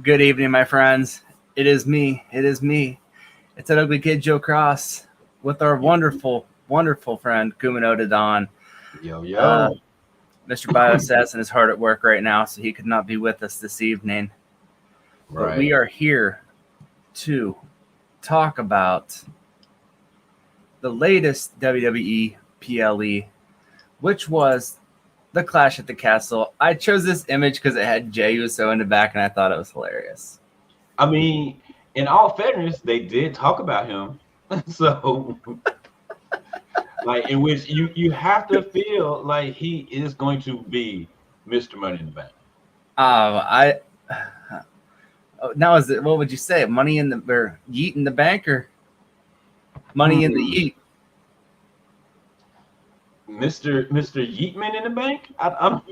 Good evening, my friends. It is me. It's that ugly kid Joe Cross with our wonderful friend Kumanodadon. Yo. Mr. Bioassassin is hard at work right now, so he could not be with us this evening. Right. But we are here to talk about the latest WWE PLE, which was the Clash at the Castle. I chose this image because it had Jey Uso in the back, and I thought it was hilarious. I mean, in all fairness, they did talk about him. So, like, in which you have to feel like he is going to be Mr. Money in the Bank. Now is it? What would you say? Money in the or yeet in the bank or money in the yeet? Mr. Yeetman in the Bank? I'll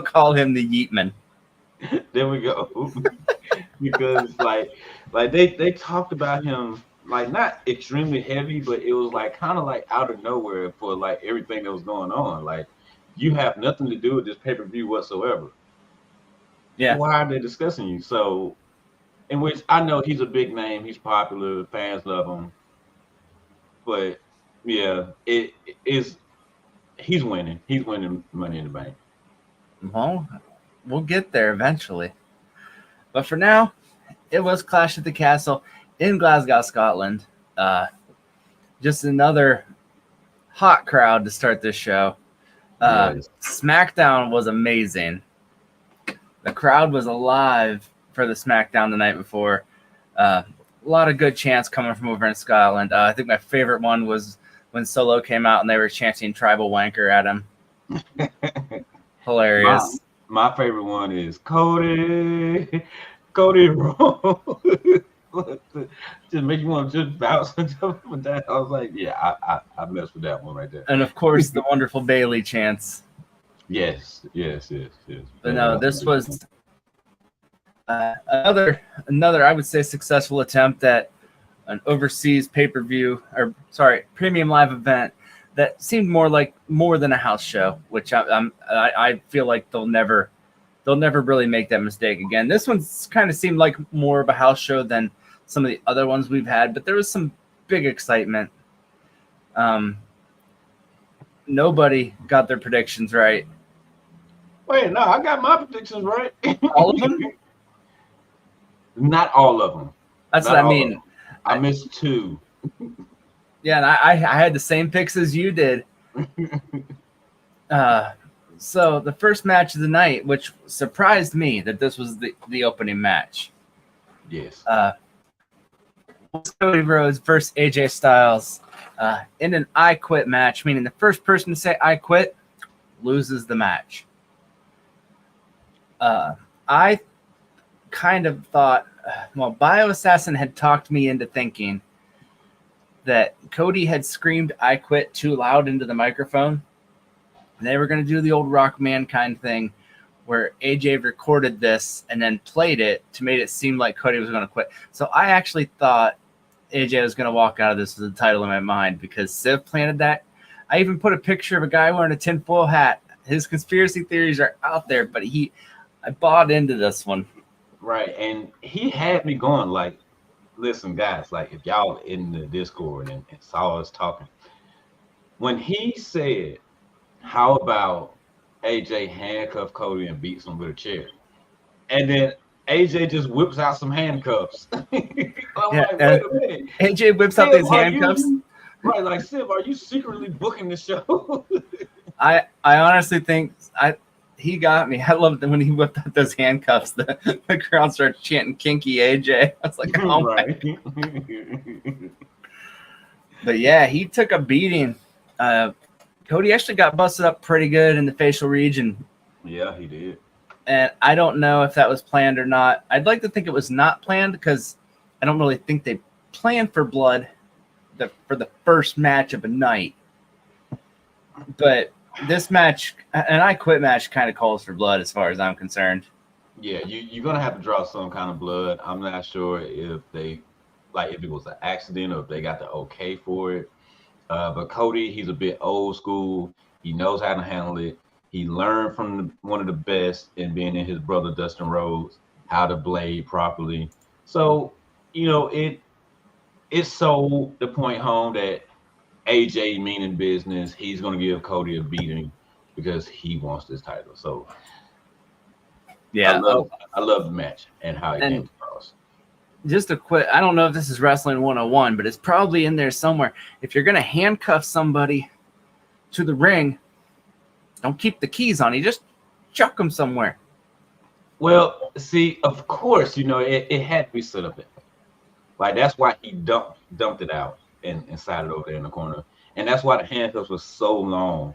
call him the Yeetman. There we go. Because like they talked about him like not extremely heavy, but it was like kind of like out of nowhere for like everything that was going on. Like you have nothing to do with this pay-per-view whatsoever. Yeah. Why are they discussing you? So, in which I know he's a big name, he's popular, fans love him, but yeah, it is. He's winning. He's winning Money in the Bank. Well, we'll get there eventually. But for now, it was Clash at the Castle in Glasgow, Scotland. Just another hot crowd to start this show. Yes. SmackDown was amazing. The crowd was alive for the SmackDown the night before. A lot of good chants coming from over in Scotland. I think my favorite one was when Solo came out and they were chanting tribal wanker at him. Hilarious. My favorite one is Cody Roll. Just make you want to just bounce and jump with that. I was like, yeah, I messed with that one right there. And of course, the wonderful Bailey chants. Yes. But no, this was another I would say successful attempt at an overseas pay-per-view premium live event that seemed more than a house show, which I feel like they'll never really make that mistake again. This one's kind of seemed like more of a house show than some of the other ones we've had, but there was some big excitement. Nobody got their predictions right. Wait, no, I got my predictions right. All of them? Not all of them. That's what I mean. I missed two. Yeah, and I had the same picks as you did. So the first match of the night, which surprised me that this was the opening match. Yes. Cody Rhodes versus AJ Styles in an I quit match, meaning the first person to say I quit loses the match. I kind of thought, Bioassassin had talked me into thinking that Cody had screamed I quit too loud into the microphone. They were going to do the old Rock Mankind thing where AJ recorded this and then played it to make it seem like Cody was going to quit. So I actually thought AJ was going to walk out of this with the title in my mind because Civ planted that. I even put a picture of a guy wearing a tinfoil hat. His conspiracy theories are out there, but I bought into this one. Right, and he had me going like, listen, guys, like if y'all in the Discord and saw us talking, when he said, how about AJ handcuff Cody and beats him with a chair? And then AJ just whips out some handcuffs. I'm like, wait a minute. AJ whips out these handcuffs. Right, like, Civ, are you secretly booking the show? I honestly think he got me. I loved it when he whipped out those handcuffs. The crowd started chanting "Kinky AJ." I was like, "Oh right. my!" But yeah, he took a beating. Cody actually got busted up pretty good in the facial region. Yeah, he did. And I don't know if that was planned or not. I'd like to think it was not planned because I don't really think they planned for blood for the first match of a night. But this match, an I quit match, kind of calls for blood as far as I'm concerned. Yeah, you're going to have to draw some kind of blood. I'm not sure if if it was an accident or if they got the okay for it. But Cody, he's a bit old school. He knows how to handle it. He learned from one of the best in being in his brother Dustin Rhodes. how to blade properly. So, you know, it sold the point home that AJ meaning business. He's going to give Cody a beating because he wants this title. So Yeah. I love the match and how it came across. Just a quick, I don't know if this is Wrestling 101, but it's probably in there somewhere. If you're going to handcuff somebody to the ring, don't keep the keys on you. Just chuck them somewhere. Well, see, of course, you know, it had to be set up. Like, that's why he dumped it out and sat it over there in the corner. And that's why the handcuffs were so long.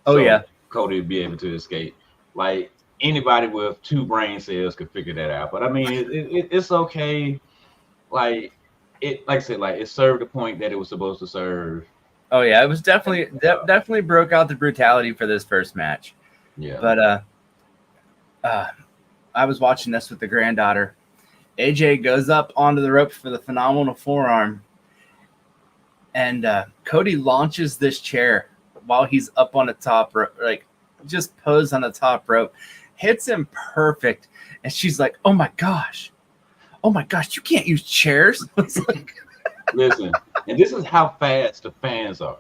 Oh, so yeah. Cody would be able to escape. Like, anybody with 2 brain cells could figure that out. But I mean, it's okay. Like I said, like, it served the point that it was supposed to serve. Oh yeah, it was definitely broke out the brutality for this first match. Yeah. But I was watching this with the granddaughter. AJ goes up onto the rope for the phenomenal forearm, and Cody launches this chair while he's up on the top rope, like just posed on the top rope, hits him perfect, and she's like, "Oh my gosh, you can't use chairs." It's like, listen, and this is how fast the fans are.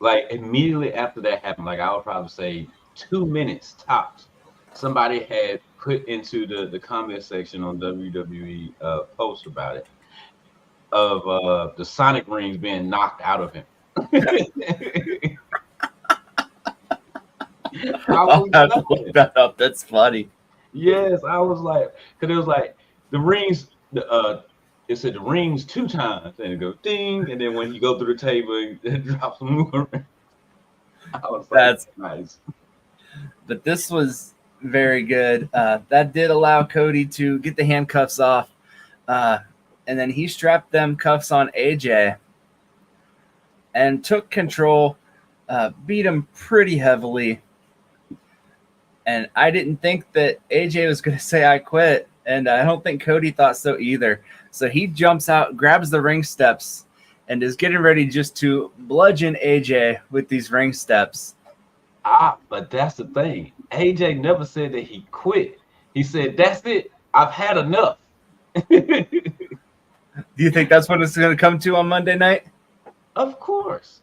Like, immediately after that happened, like, I would probably say 2 minutes tops, somebody had put into the comment section on WWE post about it of the Sonic rings being knocked out of him. I'll have to look that up. That's funny. Yes, I was like, because it was like the rings, it said the rings 2 times, and it goes ding, and then when you go through the table, it drops some more. I was like, that's nice. But this was very good. That did allow Cody to get the handcuffs off, and then he strapped them cuffs on AJ and took control, beat him pretty heavily. And I didn't think that AJ was going to say I quit, and I don't think Cody thought so either. So he jumps out, grabs the ring steps, and is getting ready just to bludgeon AJ with these ring steps. But that's the thing. AJ never said that he quit. He said, "That's it. I've had enough." Do you think that's what it's going to come to on Monday night? Of course.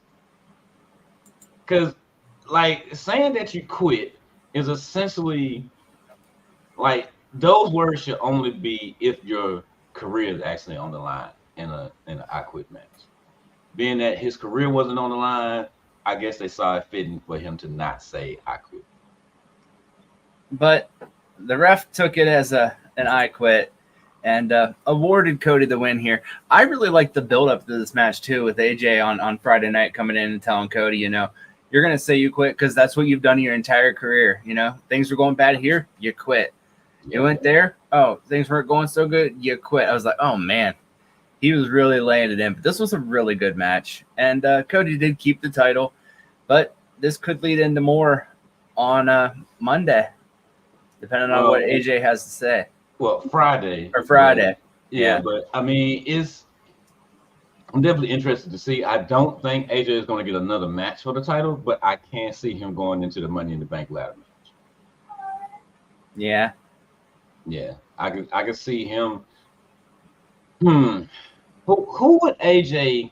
Because, like, saying that you quit is essentially, like, those words should only be if your career is actually on the line in an I quit match. Being that his career wasn't on the line, I guess they saw it fitting for him to not say I quit. But the ref took it as an I quit and awarded Cody the win here. I really like the build-up to this match, too, with AJ on Friday night coming in and telling Cody, you know, you're going to say you quit because that's what you've done your entire career. You know, things were going bad here, you quit. You went there, things weren't going so good, you quit. I was like, oh, man. He was really laying it in. But this was a really good match. And Cody did keep the title. But this could lead into more on Monday, depending on what AJ has to say. Well, Friday. Or Friday. Yeah, but, I mean, I'm definitely interested to see. I don't think AJ is going to get another match for the title, but I can see him going into the Money in the Bank ladder match. Yeah. Yeah, I could see him. Who would AJ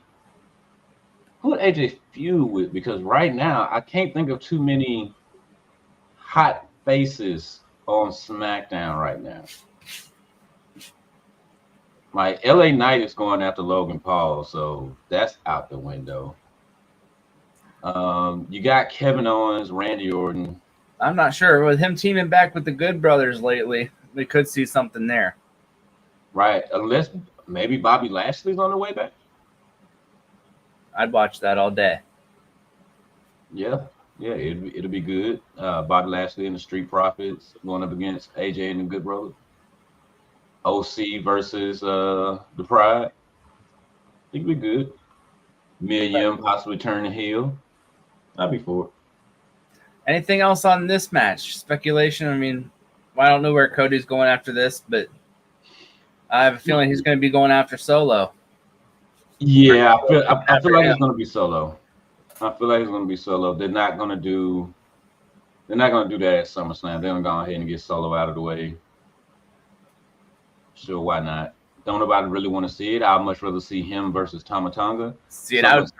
feud with? Because right now I can't think of too many hot faces on SmackDown right now. Like, LA Knight is going after Logan Paul, so that's out the window. You got Kevin Owens, Randy Orton. I'm not sure. With him teaming back with the Good Brothers lately, we could see something there. Right, unless maybe Bobby Lashley's on the way back. I'd watch that all day. Yeah, it'll be good. Bobby Lashley and the Street Profits going up against AJ and the Good Brothers. OC versus the Pride. I think we're good. Million possibly turning heel. I'd be for it. Anything else on this match? Speculation. I mean, I don't know where Cody's going after this, but I have a feeling he's going to be going after Solo. Yeah, I feel like he's going to be Solo. They're not going to do that at SummerSlam. They're going to go ahead and get Solo out of the way. Sure, why not? Don't nobody really want to see it. I'd much rather see him versus Tama Tonga. See it. So much,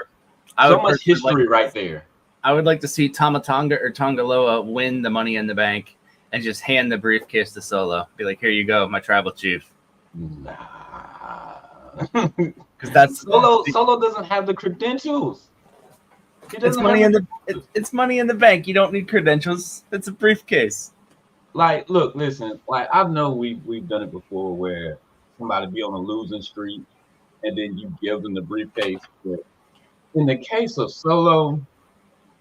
I so would much personally history right there. I would like to see Tama Tonga or Tongaloa win the Money in the Bank and just hand the briefcase to Solo. Be like, here you go, my tribal chief. Nah. Because that's Solo doesn't have the credentials. It's money in the bank. You don't need credentials. It's a briefcase. Like, look, listen. Like, I know we've done it before, where somebody be on a losing streak, and then you give them the briefcase. But in the case of Solo,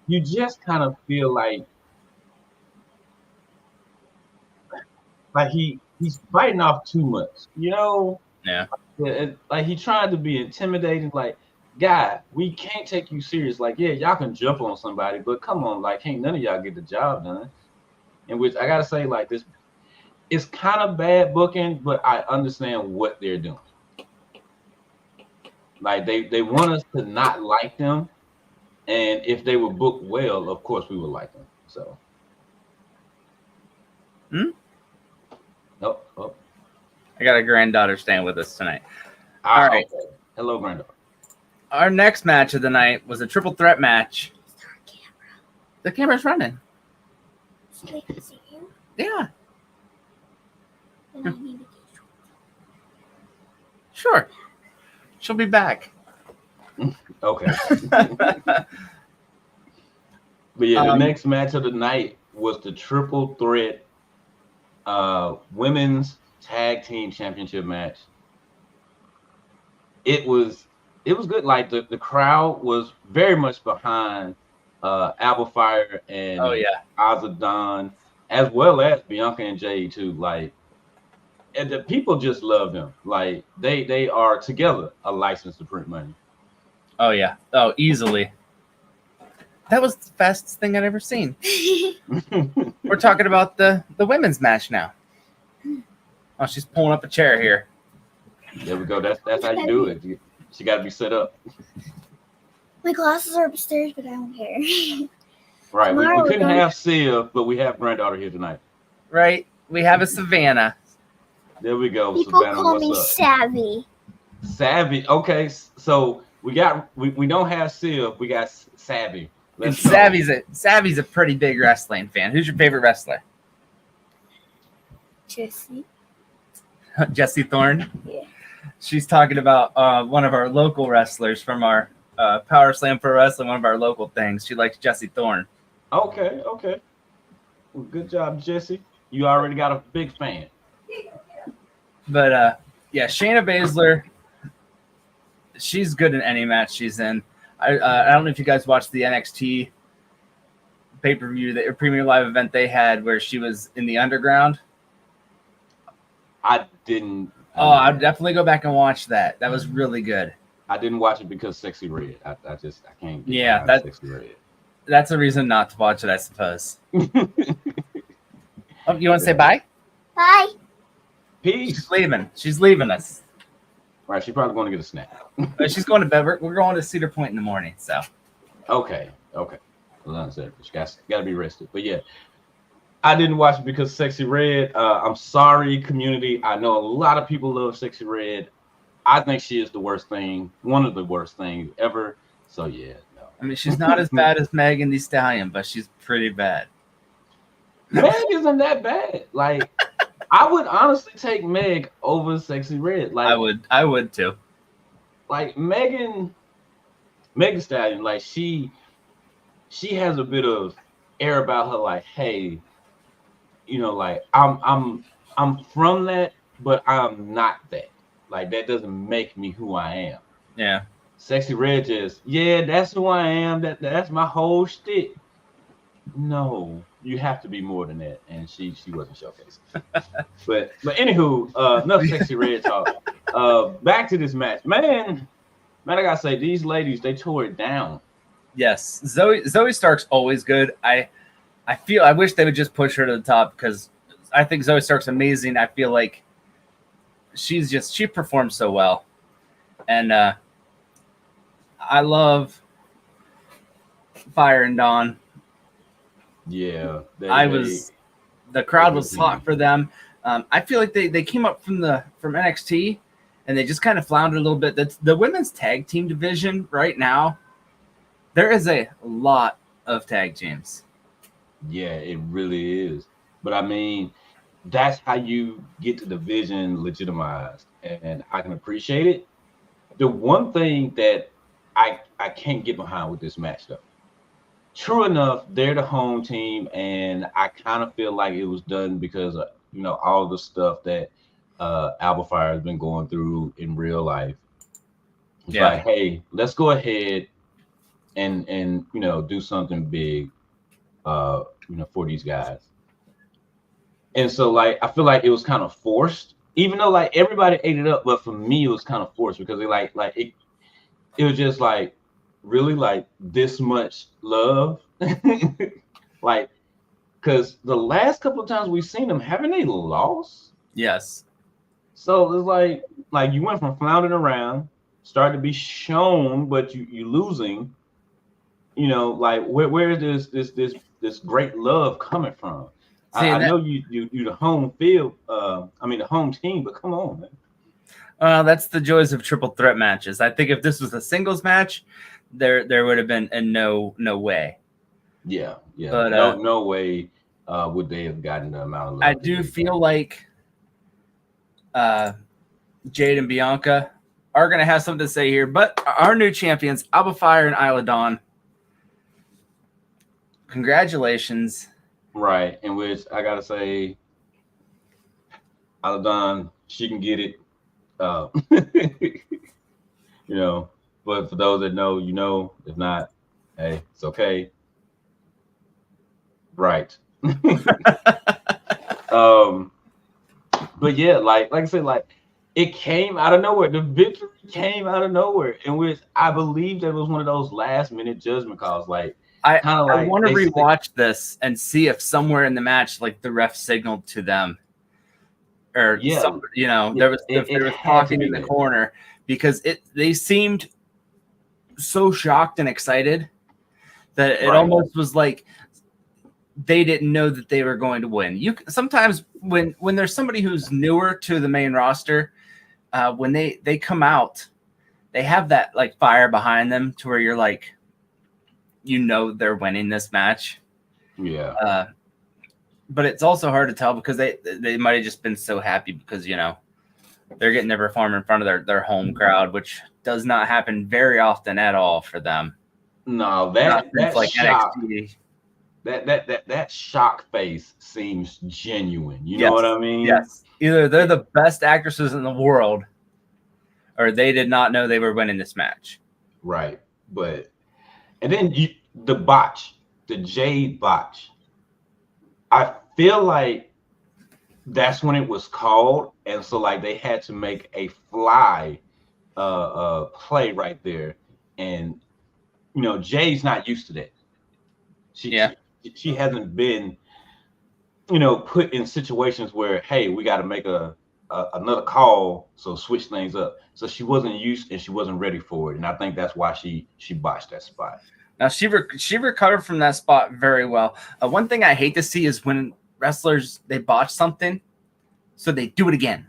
you just kind of feel like he's biting off too much, you know? Yeah. Like he tried to be intimidating. Like, guy, we can't take you serious. Like, yeah, y'all can jump on somebody, but come on, like, can't none of y'all get the job done. In which I gotta say, like, this, it's kind of bad booking, but I understand what they're doing. Like, they want us to not like them, and if they were booked well, of course we would like them. So. Oh. I got a granddaughter staying with us tonight. All right. Okay. Hello, granddaughter. Our next match of the night was a triple threat match. The camera's running. So they can see you? Yeah. Then I need to get Sure. She'll be back. Okay. But yeah, the next match of the night was the triple threat women's tag team championship match. It was good. Like the crowd was very much behind Apple Fire and Azadon, as well as Bianca and Jade too. Like, and the people just love them. Like they are together a license to print money. Oh yeah. Oh, easily. That was the fastest thing I'd ever seen. We're talking about the women's match now. Oh, she's pulling up a chair here. There we go. That's how you do it. She got to be set up. My glasses are upstairs, but I don't care. Right. We couldn't have Sia, but we have granddaughter here tonight. Right. We have a Savannah. There we go. People Savannah, call what's me up? Savvy. Savvy. Okay, so we don't have Sia. We got Savvy. And Savvy's a pretty big wrestling fan. Who's your favorite wrestler? Jesse Thorne. Yeah. She's talking about one of our local wrestlers from our Power Slam Pro Wrestling, one of our local things. She likes Jesse Thorne. Okay. Well, good job, Jesse. You already got a big fan. But yeah, Shayna Baszler, she's good in any match she's in. I don't know if you guys watched the NXT pay-per-view, the premium live event they had where she was in the underground. I didn't. I'd definitely go back and watch that. That was really good. I didn't watch it because Sexy Red. I can't. Yeah, Sexy Red. That's a reason not to watch it, I suppose. You want to say bye? Bye. Peace. She's leaving us. Right, she's probably going to get a snack. She's going to bed. We're going to Cedar Point in the morning. So. Okay. Well, she got to be rested. But yeah, I didn't watch it because Sexy Red. I'm sorry, community. I know a lot of people love Sexy Red. I think she is the worst thing, one of the worst things ever. So yeah, no. I mean, she's not as bad as Megan Thee Stallion, but she's pretty bad. Meg isn't that bad. Like, I would honestly take Meg over Sexy Red. Like, I would too. Like Megan Thee Stallion, like she has a bit of air about her. Like, hey, you know, like I'm from that, but I'm not that. Like, that doesn't make me who I am. Yeah. Sexy Red just, yeah, that's who I am. That's my whole shtick. No, you have to be more than that. And she wasn't showcasing. but anywho, enough Sexy Red talk. Back to this match. Man, I gotta say, these ladies, they tore it down. Yes. Zoe Stark's always good. I wish they would just push her to the top because I think Zoe Stark's amazing. I feel like she performs so well. And I love Fire and Dawn. Yeah. The crowd was hot for them. I feel like they came up from NXT and they just kind of floundered a little bit. That's the women's tag team division right now. There is a lot of tag teams. Yeah, it really is. But I mean, that's how you get the division legitimized, and I can appreciate it. The one thing that I can't get behind with this match, though, true enough, they're the home team, and I kind of feel like it was done because of, all the stuff that Alba Fire has been going through in real life. It's like, hey, let's go ahead and do something big, for these guys. And so, like, I feel like it was kind of forced, even though like everybody ate it up, but for me, it was kind of forced because it was just like really like this much love, like, because the last couple of times we've seen them, haven't they lost? Yes. So it's like you went from floundering around, started to be shown, but you losing. Like where is this great love coming from? See, I know you the home field, the home team, but come on, man. That's the joys of triple threat matches. I think if this was a singles match, there would have been no way. Yeah. But no way would they have gotten the amount of love. I do feel like Jade and Bianca are going to have something to say here, but our new champions, Alba Fire and Isla Dawn, congratulations. Right, in which I gotta say, Isla Dawn, she can get it. But for those that know, if not, hey, it's okay. Right. But yeah, like I said, like it came out of nowhere. The victory came out of nowhere, in which I believe that was one of those last minute judgment calls. Like I want to rewatch this and see if somewhere in the match, like the ref signaled to them, or there was talking in the corner, because they seemed so shocked and excited that it almost was like they didn't know that they were going to win. Sometimes when there's somebody who's newer to the main roster, when they come out, they have that like fire behind them to where you're like, they're winning this match. Yeah. But it's also hard to tell because they might have just been so happy because they're getting to perform in front of their home crowd, which does not happen very often at all for them. No, that like shock, NXT. that shock face seems genuine. You know what I mean? Yes. Either they're the best actresses in the world, or they did not know they were winning this match. Right. And then the Jade botch. I feel like that's when it was called, and so like they had to make a fly play right there, and Jade's not used to that. She hasn't been put in situations where, hey, we got to make another call, so switch things up. So she wasn't used and she wasn't ready for it, and I think that's why she botched that spot. Now she recovered from that spot very well. One thing I hate to see is when wrestlers they botch something, so they do it again.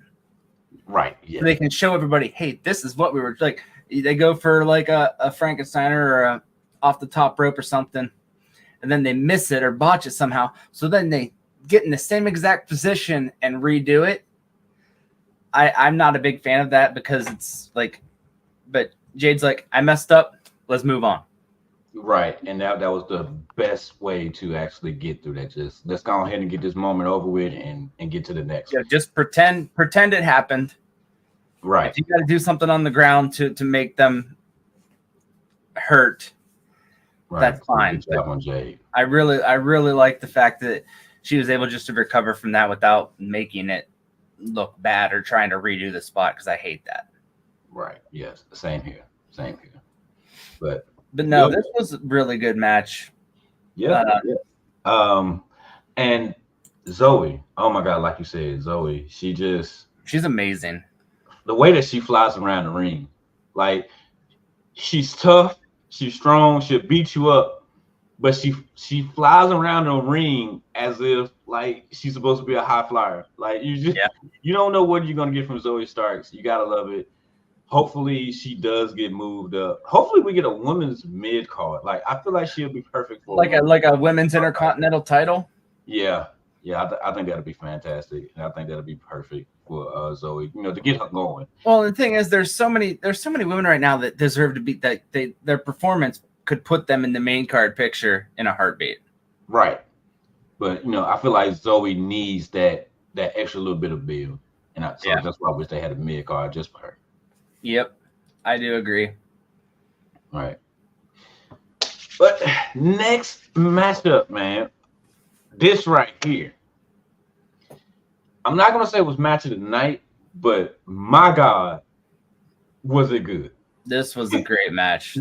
Right. Yeah. So they can show everybody, hey, this is what we were like. They go for like a Frankensteiner or a off the top rope or something, and then they miss it or botch it somehow. So then they get in the same exact position and redo it. I'm not a big fan of that because it's like, but Jade's like, I messed up. Let's move on. Right, and that was the best way to actually get through that. Just let's go ahead and get this moment over with and get to the next. Yeah, just pretend it happened. Right. If you got to do something on the ground to make them hurt, that's fine. Good job on Jade. I really like the fact that she was able just to recover from that without making it look bad or trying to redo the spot, because I hate that. Right. Yes. Same here. But no, this was a really good match. Yeah. And Zoe, oh my God, like you said, Zoe, she's amazing. The way that she flies around the ring, like she's tough, she's strong, she'll beat you up, but she flies around the ring as if like she's supposed to be a high flyer. Like you don't know what you're gonna get from Zoe Starks. You gotta love it. Hopefully she does get moved up. Hopefully we get a women's mid card. Like I feel like she'll be perfect for like a women's intercontinental title. Yeah, I think that'll be fantastic, and I think that'll be perfect for Zoe. You know, to get her going. Well, the thing is, there's so many women right now that deserve to be their performance could put them in the main card picture in a heartbeat. Right, but you know, I feel like Zoe needs that extra little bit of build, and that's why I wish they had a mid card just for her. Yep, I do agree. All right, but next matchup, man, this right here. I'm not gonna say it was match of the night, but my God, was it good? This was a great match.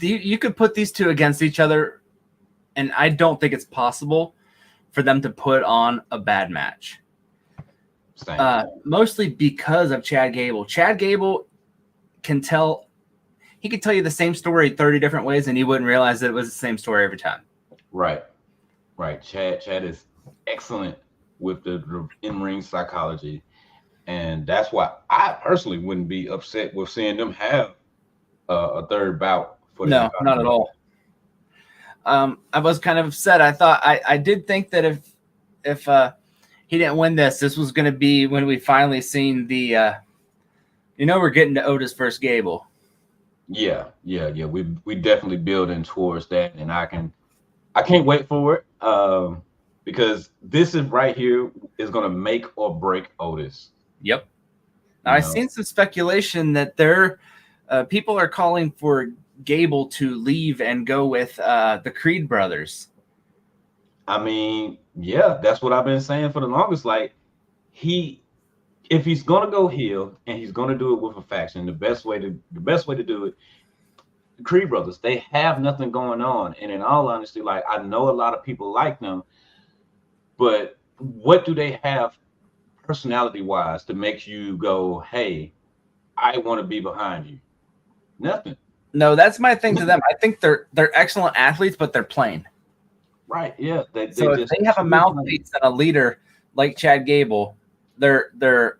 You could put these two against each other, and I don't think it's possible for them to put on a bad match. Mostly because of Chad Gable. Chad Gable can tell you the same story 30 different ways, and you wouldn't realize that it was the same story every time. Right. Chad is excellent with the in-ring psychology, and that's why I personally wouldn't be upset with seeing them have a third bout. No, not at all. I was kind of upset. I thought I did think that if he didn't win this was going to be when we finally seen the we're getting to Otis versus Gable. Yeah. We definitely building towards that, and I can't wait for it because this is right here is going to make or break Otis. Yep. Now, I've seen some speculation that people are calling for Gable to leave and go with the Creed brothers. I mean, yeah, that's what I've been saying for the longest. Like, if he's gonna go heel and he's gonna do it with a faction, the best way to do it, the Creed brothers, they have nothing going on. And in all honesty, like, I know a lot of people like them, but what do they have personality-wise to make you go, hey, I want to be behind you? Nothing. No, that's my thing to them. I think they're excellent athletes, but they're plain. Right. Yeah. If they have a mouthpiece and a leader like Chad Gable, they're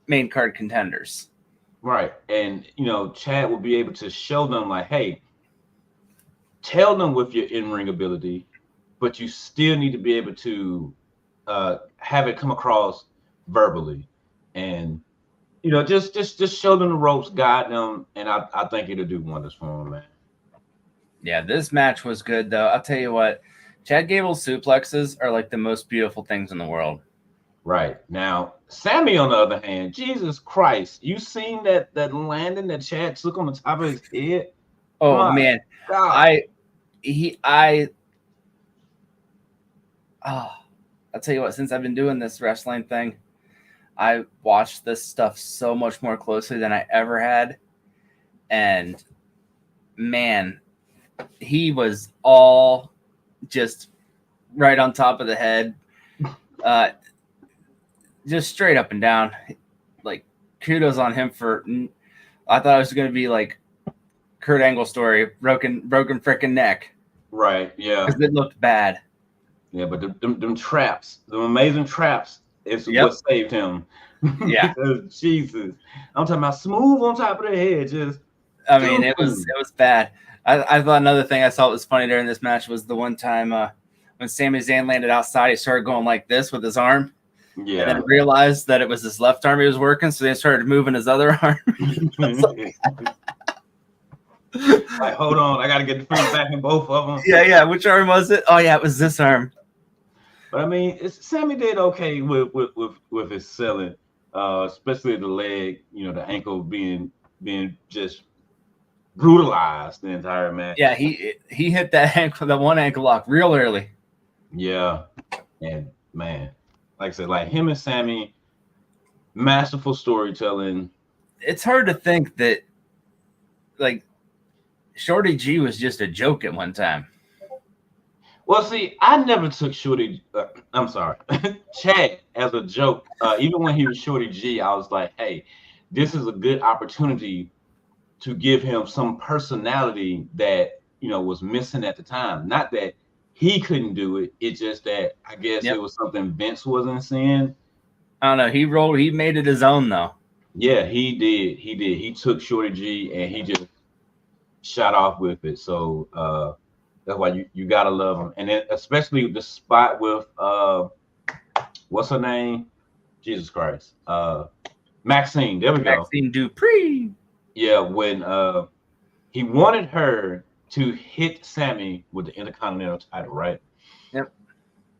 main card contenders. Right. And Chad will be able to show them like, hey, tell them with your in-ring ability, but you still need to be able to have it come across verbally, and just show them the ropes, guide them, and I think it'll do wonders for them, man. Yeah, this match was good though. I'll tell you what, Chad Gable's suplexes are like the most beautiful things in the world. Right. Now, Sammy, on the other hand, Jesus Christ, you seen that landing that Chad took on the top of his head? Oh man, God. I'll tell you what, since I've been doing this wrestling thing, I watched this stuff so much more closely than I ever had. And man, he was all just right on top of the head. Just straight up and down. Like, kudos on him I thought it was going to be like Kurt Angle story, broken freaking neck. Right, yeah. Because it looked bad. Yeah, but them traps, them amazing traps, is what saved him. Yeah. Jesus. I'm talking about smooth on top of the head. It was bad. I thought another thing I thought was funny during this match was the one time when Sami Zayn landed outside, he started going like this with his arm. Yeah. And then realized that it was his left arm he was working, so they started moving his other arm. Like, hold on, I got to get the finger back in both of them. Yeah. Which arm was it? Oh, yeah, it was this arm. But I mean, Sammy did okay with his selling, especially the leg. The ankle being just brutalized the entire match. Yeah, he hit that one ankle lock real early. Yeah, and man, like I said, like him and Sammy, masterful storytelling. It's hard to think that like Shorty G was just a joke at one time. Well, see, I never took Shorty. I'm sorry, Chad as a joke. Even when he was Shorty G, I was like, hey, this is a good opportunity to give him some personality that, you know, was missing at the time. Not that he couldn't do it. It's just that I guess it was something Vince wasn't seeing. I don't know. He made it his own though. Yeah, he did. He took Shorty G and he just shot off with it. So that's why you gotta love him. And then especially the spot with what's her name? Jesus Christ. Maxine. There we go. Maxine Dupree. Yeah, when he wanted her to hit Sammy with the Intercontinental title, right? Yep.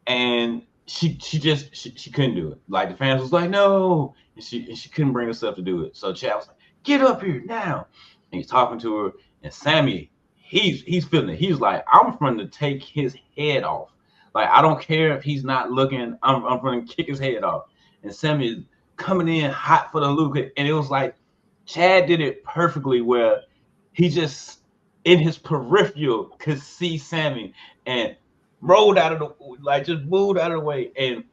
And she couldn't do it. Like the fans was like, no, and she couldn't bring herself to do it. So Chad was like, get up here now. And he's talking to her, and Sammy, he's feeling it. He's like, I'm going to take his head off. Like, I don't care if he's not looking, I'm going to kick his head off. And Sammy is coming in hot for the Luca, and it was like Chad did it perfectly where he just in his peripheral could see Sammy and rolled out of the, like, just moved out of the way. And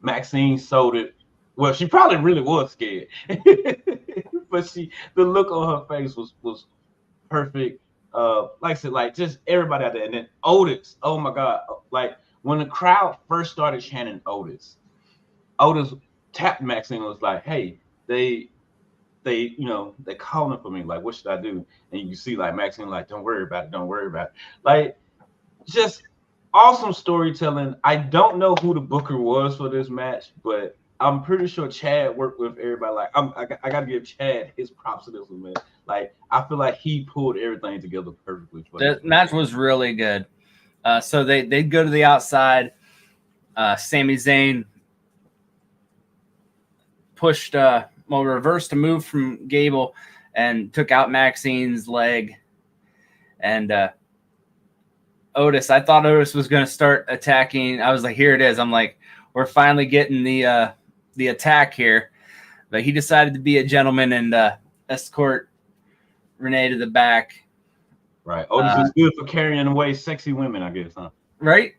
Maxine sold it. Well, she probably really was scared, but the look on her face was perfect. Like I said, like just everybody out there. And then Otis, oh my God. Like when the crowd first started chanting Otis tapped Maxine and was like, hey, they you know, they calling for me. Like, what should I do? And you can see like Maxine, like, don't worry about it. Don't worry about it. Like, just awesome storytelling. I don't know who the booker was for this match, but I'm pretty sure Chad worked with everybody. Like, I got to give Chad his props to this one, man. Like, I feel like he pulled everything together perfectly. The match was really good. So they'd go to the outside. Sami Zayn pushed, reversed a move from Gable and took out Maxine's leg. And Otis, I thought Otis was going to start attacking. I was like, here it is. I'm like, we're finally getting the attack here. But he decided to be a gentleman and escort Renee to the back. Right. Otis is good for carrying away sexy women, I guess, huh? Right.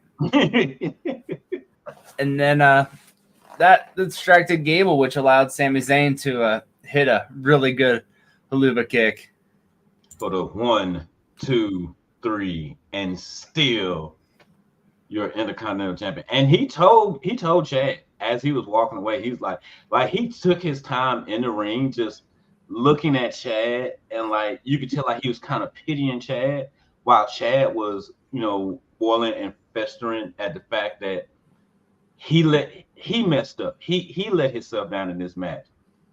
And then that distracted Gable, which allowed Sami Zayn to hit a really good haluva kick. For the 1, 2, 3, and still you're Intercontinental Champion. And he told Chad as he was walking away, he's like he took his time in the ring, just looking at Chad, and like you could tell like he was kind of pitying Chad, while Chad was, you know, boiling and festering at the fact that he messed up. He let himself down in this match.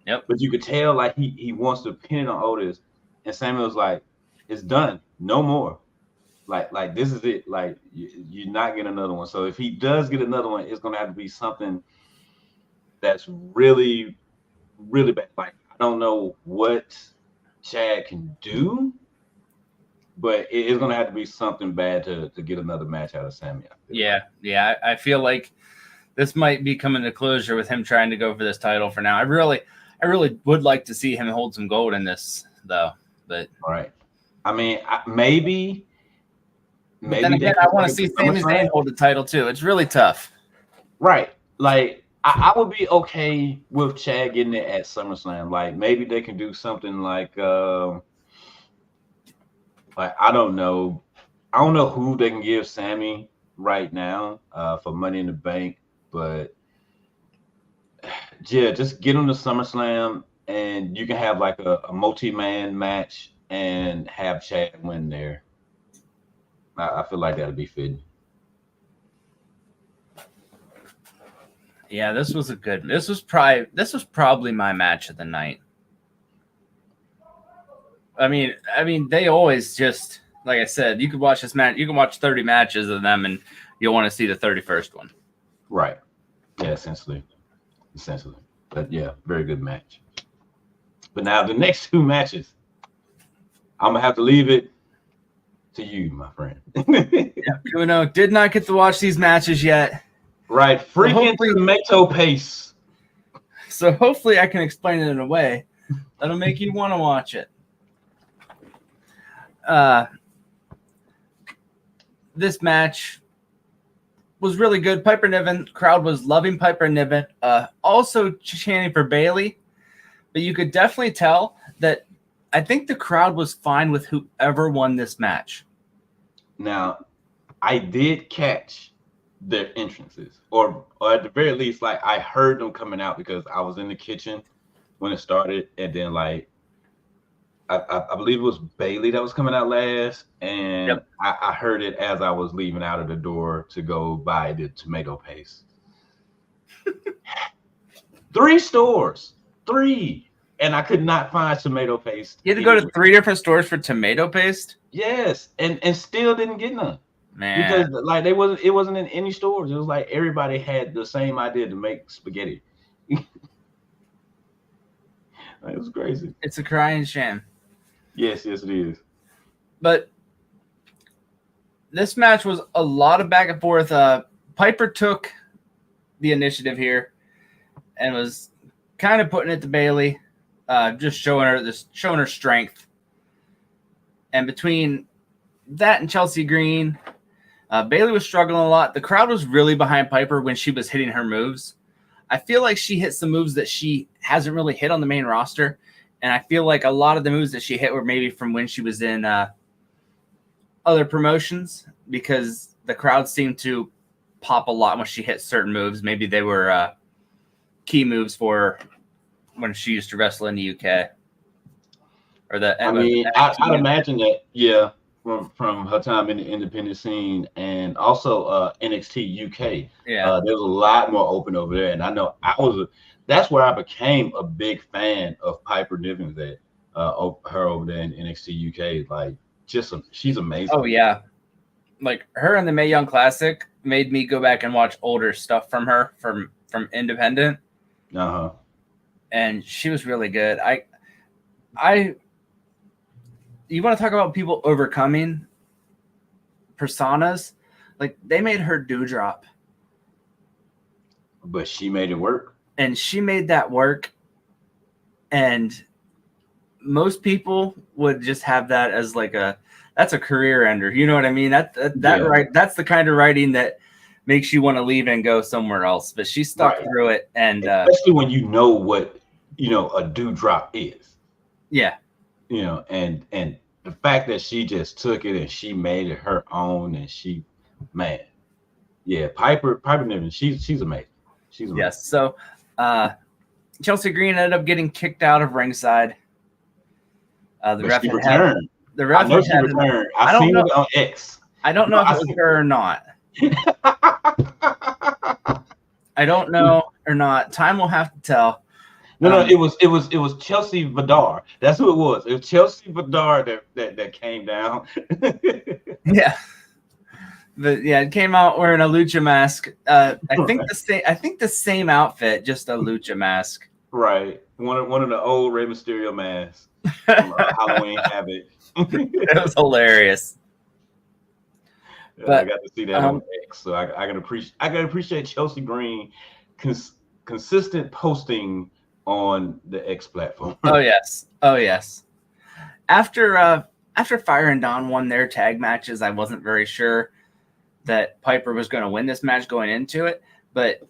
Yep. But you could tell like he wants to pin it on Otis, and Samuel's like, it's done, no more. Like this is it. Like you're not getting another one. So if he does get another one, it's gonna have to be something that's really, really bad. Like I don't know what Chad can do, but it's gonna have to be something bad to get another match out of Sammy. Yeah. I feel like this might be coming to closure with him trying to go for this title for now. I really would like to see him hold some gold in this, though. But all right, I mean, maybe. But then again, I want to see Sami Zayn hold the title too. It's really tough. Right. Like I would be okay with Chad getting it at SummerSlam. Like maybe they can do something like I don't know. I don't know who they can give Sammy right now for Money in the Bank, but yeah, just get him to SummerSlam and you can have like a multi-man match and have Chad win there. I feel like that'd be fitting. Yeah, this was probably my match of the night. I mean, they always just, like I said, you could watch this match. You can watch 30 matches of them, and you'll want to see the 31st one. Right. Yeah, essentially. But yeah, very good match. But now the next 2 matches, I'm gonna have to leave it to you, my friend. Yeah, Kuno did not get to watch these matches yet. Right, freaking tomato paste. So hopefully I can explain it in a way that'll make you want to watch it. This match was really good. Piper Niven, crowd was loving Piper Niven. Also chanting for Bayley, but you could definitely tell that I think the crowd was fine with whoever won this match. Now, I did catch their entrances, or at the very least, like I heard them coming out because I was in the kitchen when it started, and then like I believe it was Bailey that was coming out last, and Yep. I heard it as I was leaving out of the door to go buy the tomato paste. 3 stores, 3, and I could not find tomato paste. You had to go to 3 different stores for tomato paste? Yes, and still didn't get none. Man. Because like it wasn't in any stores. It was like everybody had the same idea to make spaghetti. It was crazy. It's a crying shame. Yes, it is. But this match was a lot of back and forth. Piper took the initiative here and was kind of putting it to Bailey, just showing her strength. And between that and Chelsea Green, Bailey was struggling a lot. The crowd was really behind Piper when she was hitting her moves. I feel like she hit some moves that she hasn't really hit on the main roster. And I feel like a lot of the moves that she hit were maybe from when she was in other promotions, because the crowd seemed to pop a lot when she hit certain moves. Maybe they were key moves for her when she used to wrestle in the UK. Or I'd imagine that, yeah, from her time in the independent scene, and also NXT UK. Yeah, there's a lot more open over there, and I know that's where I became a big fan of Piper Niven. That her over there in NXT UK, like she's amazing. Oh yeah, like her in the Mae Young Classic made me go back and watch older stuff from her from independent. And she was really good. You want to talk about people overcoming personas? Like, they made her Dewdrop. But she made it work. And she made that work. And most people would just have that as like that's a career ender. You know what I mean? Right. That's the kind of writing that makes you want to leave and go somewhere else. But she stuck through it. And especially when you know what, a Dewdrop is. Yeah. And the fact that she just took it and she made it her own, and Piper Niven, she's amazing. She's amazing. Yes. So Chelsea Green ended up getting kicked out of ringside. The ref returned. I know she returned. I've seen it on X. I don't know if it was her or not. I don't know or not. Time will have to tell. No, it was Chelsea Vidar. That's who it was. It was Chelsea Vidar that came down. Yeah, but yeah, it came out wearing a lucha mask. I think the same outfit, just a lucha mask. Right, one of the old Rey Mysterio masks from Halloween Havoc. It was hilarious. But I got to see that on X, so I can appreciate Chelsea Green consistent posting on the X platform. Oh yes. After Fire and Dawn won their tag matches, I wasn't very sure that Piper was going to win this match going into it, but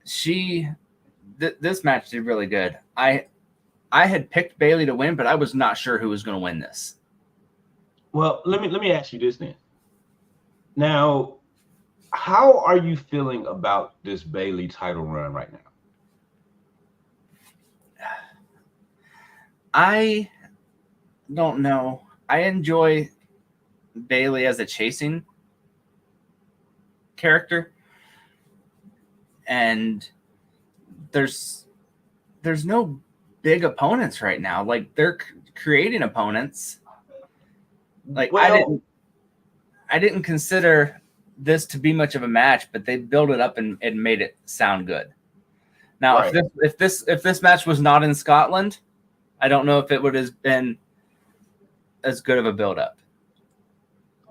this match did really good. I had picked Bailey to win, but I was not sure who was going to win this. Well, let me ask you this then. Now, how are you feeling about this Bailey title run right now? I don't know. I enjoy Bailey as a chasing character, and there's no big opponents right now. Like, they're creating opponents. Like, I didn't consider this to be much of a match, but they built it up and made it sound good. Now, right. if this match was not in Scotland, I don't know if it would have been as good of a build-up.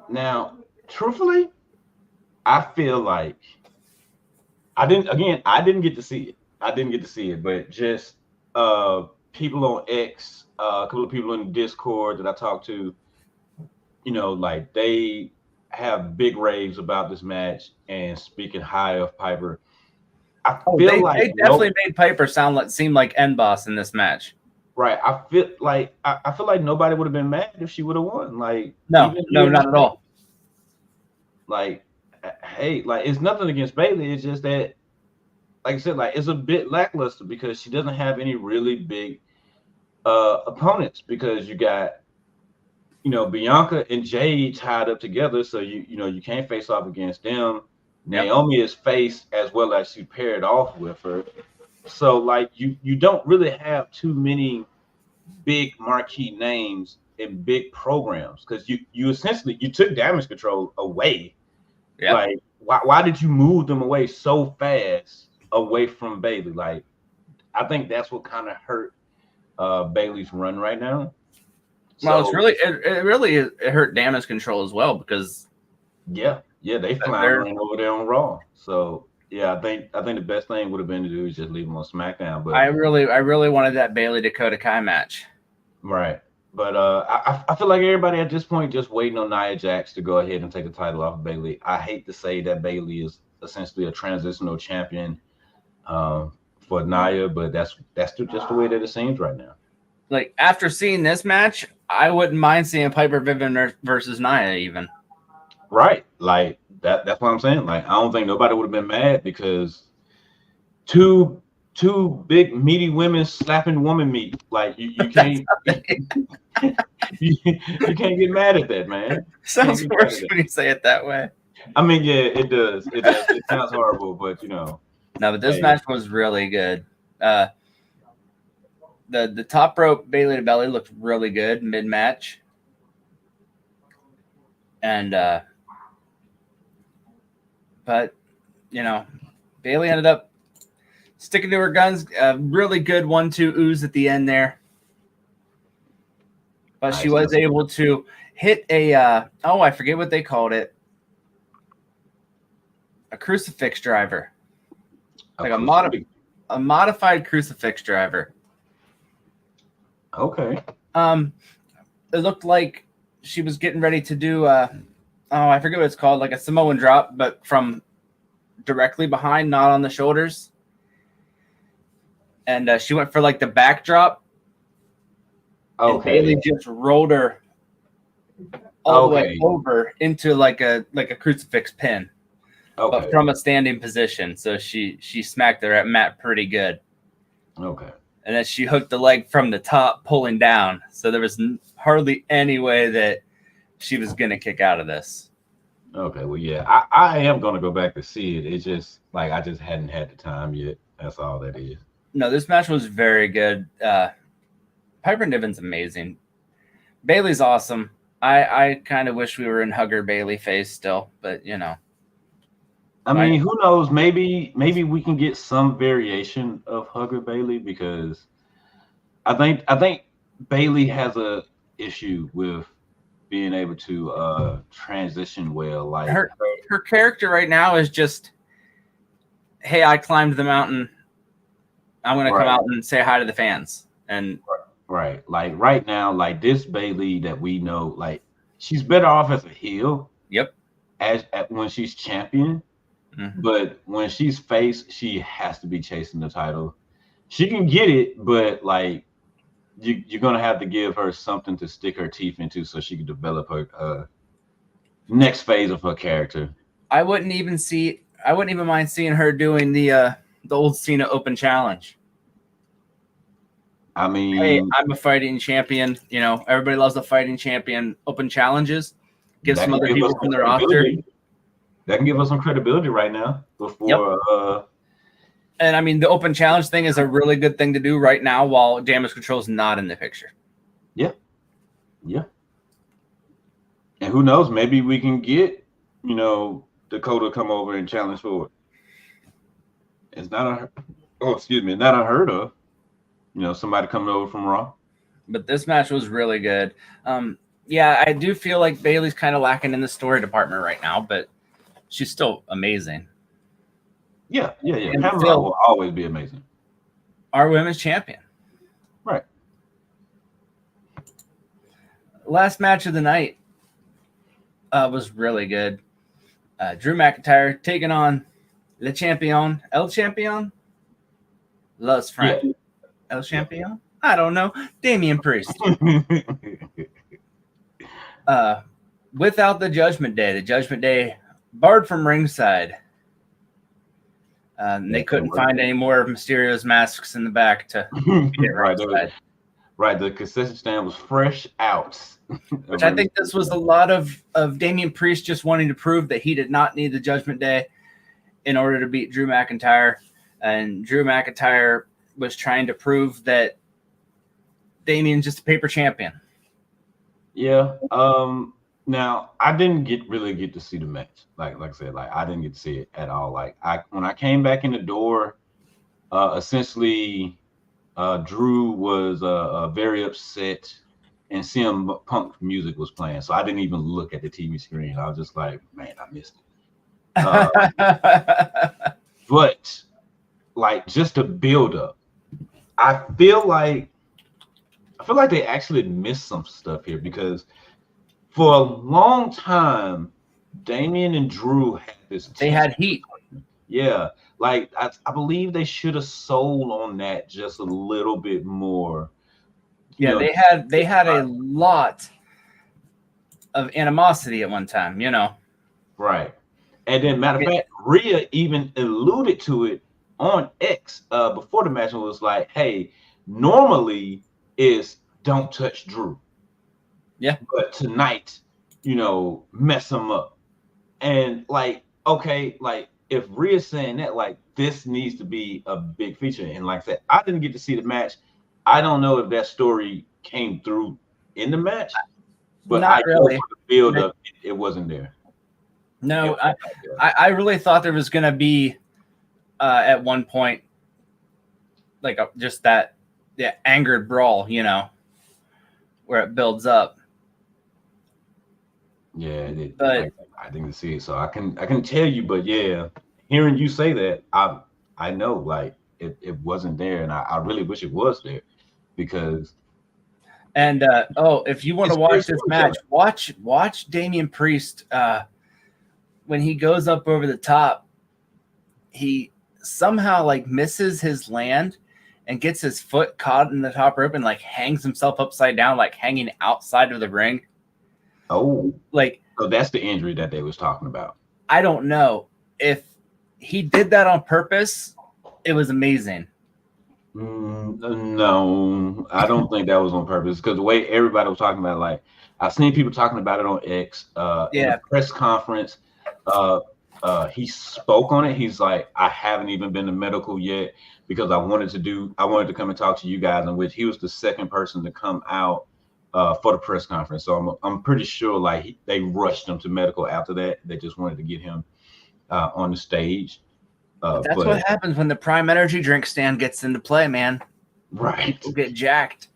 Now, truthfully, I feel like I didn't get to see it. But just people on X, a couple of people in Discord that I talked to, like, they have big raves about this match and speaking high of Piper. I feel they definitely made Piper seem like end boss in this match. Right. I feel like nobody would have been mad if she would have won. Like No, even not at all. Like, hey, like it's nothing against Bailey. It's just that, like I said, like it's a bit lackluster because she doesn't have any really big opponents because you got Bianca and Jade tied up together, so you can't face off against them. Yep. Naomi is face as well as she paired off with her. So like you don't really have too many big marquee names in big programs because you essentially you took Damage Control away. Yeah. Like why did you move them away so fast away from Bailey? Like I think that's what kind of hurt Bailey's run right now. Well, So, it hurt Damage Control as well because yeah, they floundering over there on Raw. So yeah, I think the best thing would have been to do is just leave them on SmackDown. But I really wanted that Bailey Dakota Kai match. Right. But I feel like everybody at this point just waiting on Nia Jax to go ahead and take the title off of Bailey. I hate to say that Bailey is essentially a transitional champion for Nia, but that's just the way that it seems right now. Like after seeing this match, I wouldn't mind seeing Piper Niven versus Nia even. Right. Like that's what I'm saying. Like I don't think nobody would have been mad because two big meaty women slapping woman meat. Like you can't you can't get mad at that, man. Sounds worse when you say it that way. I mean, yeah, it does. It does. It sounds horrible, but No, but this match was really good. The top rope Bailey to belly looked really good mid match, and but Bailey ended up sticking to her guns. Really good 1-2 ooze at the end there, but she was able to hit a I forget what they called it, a crucifix driver, like a modified crucifix driver. Okay. It looked like she was getting ready to do I forget what it's called, like a Samoan drop, but from directly behind, not on the shoulders. And she went for like the back drop. Okay. And Bailey just rolled her all the way over into like a crucifix pin. Okay. But from a standing position. So she smacked her at mat pretty good. Okay. And then she hooked the leg from the top, pulling down. So there was hardly any way that she was going to kick out of this. Okay, well, yeah, I am going to go back to see it. It's just like I just hadn't had the time yet. That's all that is. No, this match was very good. Piper Niven's amazing. Bailey's awesome. I kind of wish we were in Hugger Bailey phase still, but I mean, who knows? Maybe we can get some variation of Hugger Bailey because I think Bailey has a issue with being able to transition well. Like her character right now is just, hey, I climbed the mountain. I'm gonna come out and say hi to the fans. And right, like right now, like this Bailey that we know, like she's better off as a heel. Yep. When she's champion. Mm-hmm. But when she's face, she has to be chasing the title. She can get it, but like you're gonna have to give her something to stick her teeth into so she can develop her next phase of her character. I wouldn't even mind seeing her doing the old Cena Open Challenge. I mean, hey, I'm a fighting champion. Everybody loves the fighting champion open challenges. Get some other people from the roster. That can give us some credibility right now before. Yep. And I mean, the open challenge thing is a really good thing to do right now while Damage Control is not in the picture. Yeah. Yeah. And who knows? Maybe we can get, Dakota come over and challenge for it. It's not unheard of. Somebody coming over from Raw. But this match was really good. Yeah, I do feel like Bailey's kind of lacking in the story department right now, but she's still amazing. Yeah. Pamela will always be amazing. Our women's champion. Right. Last match of the night was really good. Drew McIntyre taking on El Champion, Los Friend. El Champion? I don't know. Damian Priest. Without the Judgment Day barred from ringside. They couldn't find any more of Mysterio's masks in the back to get ringside. Right, the concession stand was fresh out. Which I think this was a lot of Damian Priest just wanting to prove that he did not need the Judgment Day in order to beat Drew McIntyre. And Drew McIntyre was trying to prove that Damian's just a paper champion. Yeah. Now I didn't really get to see the match. Like I said, I didn't get to see it at all. When I came back in the door, essentially Drew was very upset, and CM Punk music was playing. So I didn't even look at the TV screen. I was just like, man, I missed it. But just to build up, I feel like they actually missed some stuff here, because for a long time, Damian and Drew had this. They had heat. Yeah. I believe they should have sold on that just a little bit more. Yeah, they had a lot of animosity at one time, Right. And then, matter of fact, Rhea even alluded to it on X before the match, and was like, hey, normally is don't touch Drew. Yeah. But tonight, mess him up. And okay, if Rhea's saying that, this needs to be a big feature. And like I said, I didn't get to see the match. I don't know if that story came through in the match, but not really. The build up, it wasn't there. No, I really thought there was going to be at one point just that angered brawl, where it builds up. Yeah, but I didn't see it, so I can tell you, but yeah, hearing you say that, I know it wasn't there, and I really wish it was there, because. And if you want to watch this match, watch Damian Priest when he goes up over the top. He somehow misses his land and gets his foot caught in the top rope and hangs himself upside down, hanging outside of the ring. Oh, so that's the injury that they was talking about. I don't know if he did that on purpose. It was amazing. No, I don't think that was on purpose, because the way everybody was talking about it, I've seen people talking about it on X. In a press conference, he spoke on it. He's like, I haven't even been to medical yet, because I wanted to come and talk to you guys, in which he was the second person to come out for the press conference. So I'm pretty sure they rushed him to medical after that. They just wanted to get him on the stage. That's what happens when the Prime Energy drink stand gets into play, man. Right. People get jacked.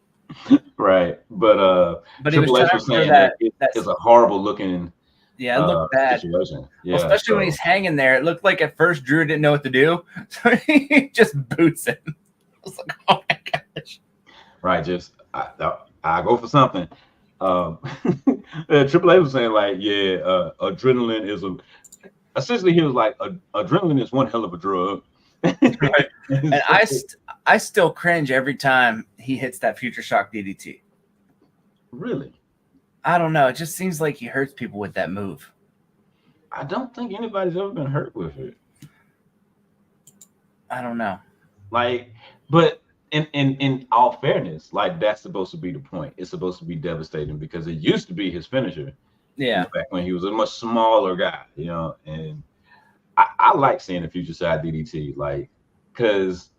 Right. But Triple H was saying that it's a horrible looking. Yeah, it looked bad. Situation. Yeah, well, especially when he's hanging there. It looked like at first Drew didn't know what to do, so he just boots him. I was like, oh my gosh. Right. Just I go for something. Triple H was saying adrenaline is essentially, he was like, adrenaline is one hell of a drug. Right. And I still cringe every time he hits that Future Shock DDT. Really? I don't know. It just seems like he hurts people with that move. I don't think anybody's ever been hurt with it. I don't know. But in all fairness, that's supposed to be the point. It's supposed to be devastating, because it used to be his finisher. Yeah. Back when he was a much smaller guy, and I like seeing the Future Side DDT, because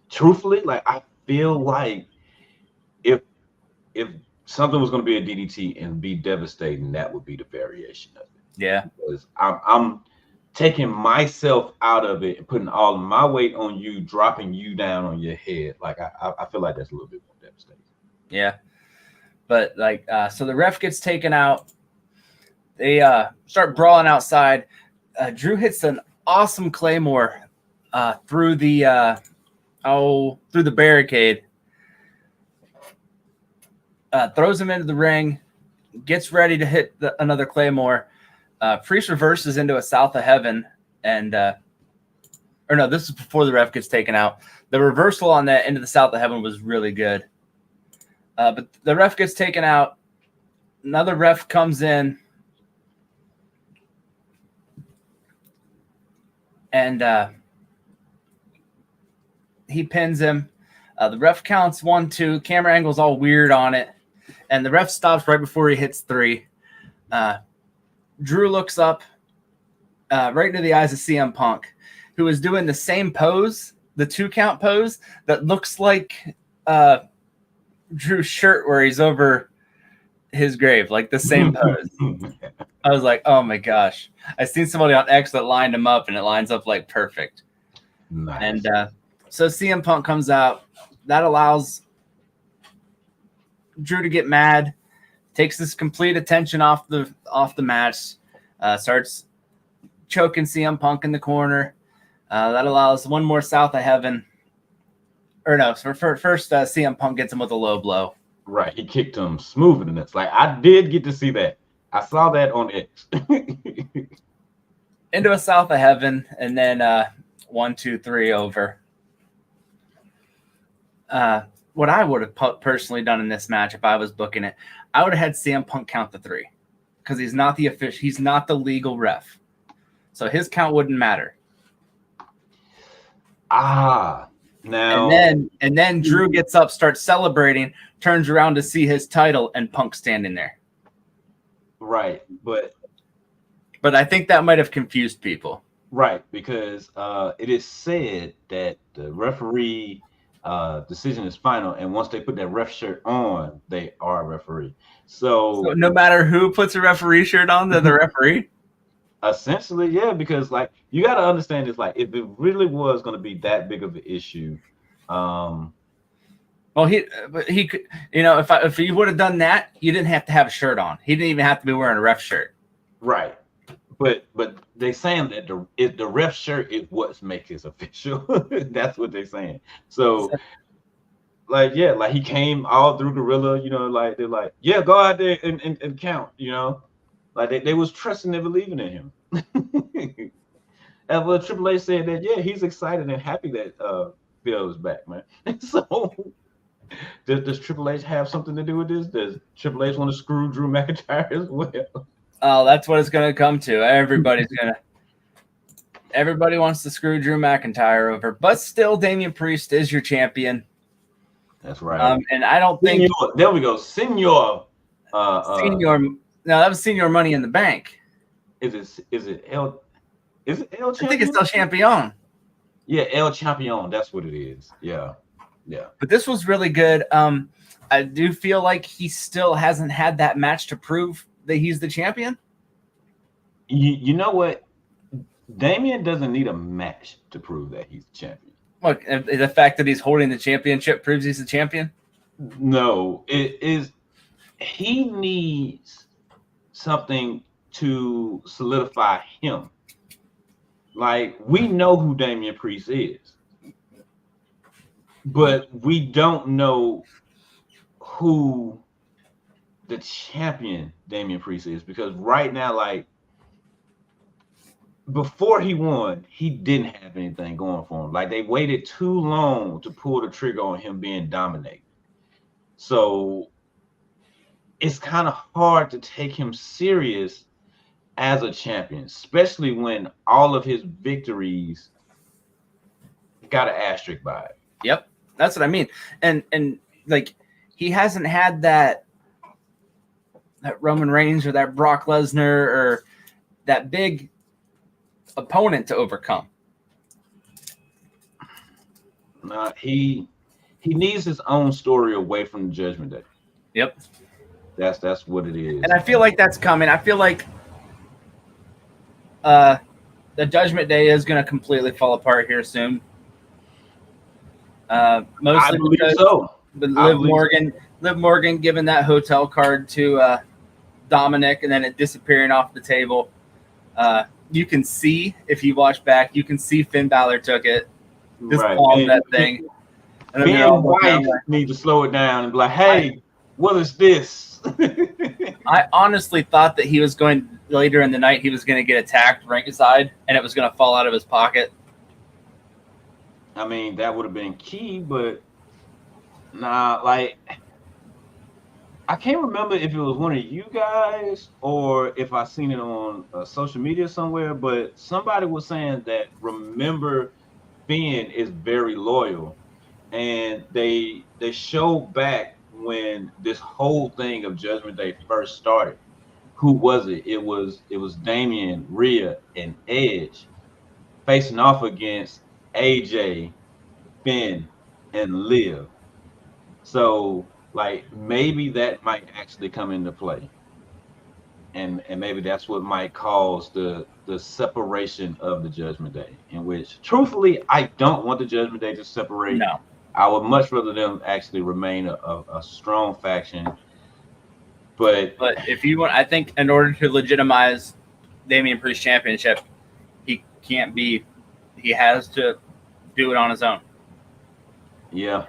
truthfully, I feel like if something was going to be a DDT and be devastating, that would be the variation of it. Yeah. Because I'm taking myself out of it and putting all of my weight on you, dropping you down on your head. I feel like that's a little bit more devastating. Yeah. But so the ref gets taken out. They start brawling outside. Drew hits an awesome Claymore through the barricade. Throws him into the ring. Gets ready to hit another Claymore. Priest reverses into a South of Heaven, and this is before the ref gets taken out. The reversal on that into the South of Heaven was really good. But the ref gets taken out. Another ref comes in. And he pins him. The ref counts 1, 2. Camera angle's all weird on it. And the ref stops right before he hits 3. Drew looks up right into the eyes of CM Punk, who is doing the same pose, the 2-count pose, that looks like Drew's shirt where he's over his grave, like the same pose. I was like, oh my gosh. I seen somebody on X that lined him up, and it lines up like perfect. Nice. And so CM Punk comes out. That allows Drew to get mad, takes his complete attention off the match, starts choking CM Punk in the corner. That allows one more south of heaven. Or no, so first CM Punk gets him with a low blow. Right, he kicked him smoother than this. Like, I did get to see that. I saw that on X. Into a south of heaven, and then 1, 2, 3 over. What I would have personally done in this match if I was booking it, I would have had CM Punk count the 3, because he's not the official, he's not the legal ref, so his count wouldn't matter. Now and then Drew gets up, starts celebrating, turns around to see his title, and Punk standing there. Right, but I think that might have confused people. Right, because it is said that the referee decision is final, and once they put that ref shirt on, they are a referee. So no matter who puts a referee shirt on, they're the referee? Essentially, yeah, because like you got to understand this, like if it really was going to be that big of an issue, well, he could, if he would have done that, you didn't have to have a shirt on. He didn't even have to be wearing a ref shirt. Right. But they saying that the ref shirt is what makes it official. That's what they're saying. So like, yeah, like he came all through Gorilla, like they're like, yeah, go out there and count, like they was trusting and believing in him. And well, Triple H said that, yeah, he's excited and happy that Bill is back, man. So does Triple H have something to do with this? Does Triple H want to screw Drew McIntyre as well? Oh, that's what it's going to come to. Everybody wants to screw Drew McIntyre over, but still, Damian Priest is your champion. That's right. And I don't think there we go, Senior. Senior. No, that was Senior Money in the Bank. Is it El Champion? I think it's El Champion. Yeah, El Champion. That's what it is. Yeah. But this was really good. I do feel like he still hasn't had that match to prove that he's the champion. You know what? Damian doesn't need a match to prove that he's the champion. Look, the fact that he's holding the championship proves he's the champion? No, it is. He needs something to solidify him. Like, we know who Damian Priest is, but we don't know who the champion Damian Priest is, because right now, like, before he won, he didn't have anything going for him. Like, they waited too long to pull the trigger on him being dominated. So it's kind of hard to take him serious as a champion, especially when all of his victories got an asterisk by it. Yep, that's what I mean. And like, he hasn't had that Roman Reigns or that Brock Lesnar or that big opponent to overcome. He needs his own story away from the Judgment Day. Yep. That's what it is. And I feel like that's coming. I feel like the Judgment Day is going to completely fall apart here soon. Mostly I believe so. Liv Morgan giving that hotel card to Dominic, and then it disappearing off the table. You can see, if you watch back, you can see Finn Balor took it. Just palmed that thing. And Ben White need to slow it down and be like, hey, what is this? I honestly thought that he was going, later in the night, he was going to get attacked ringside, and it was going to fall out of his pocket. I mean, that would have been key, but nah, like, I can't remember if it was one of you guys or if I seen it on social media somewhere, but somebody was saying that remember Finn is very loyal, and they showed back when this whole thing of Judgment Day first started. Who was it? It was Damian, Rhea, and Edge facing off against AJ, Finn, and Liv. So like maybe that might actually come into play. And maybe that's what might cause the separation of the Judgment Day, in which truthfully I don't want the Judgment Day to separate. No. I would much rather them actually remain a strong faction. But But if you want, I think in order to legitimize Damian Priest Championship, he can't be. He has to do it on his own. yeah,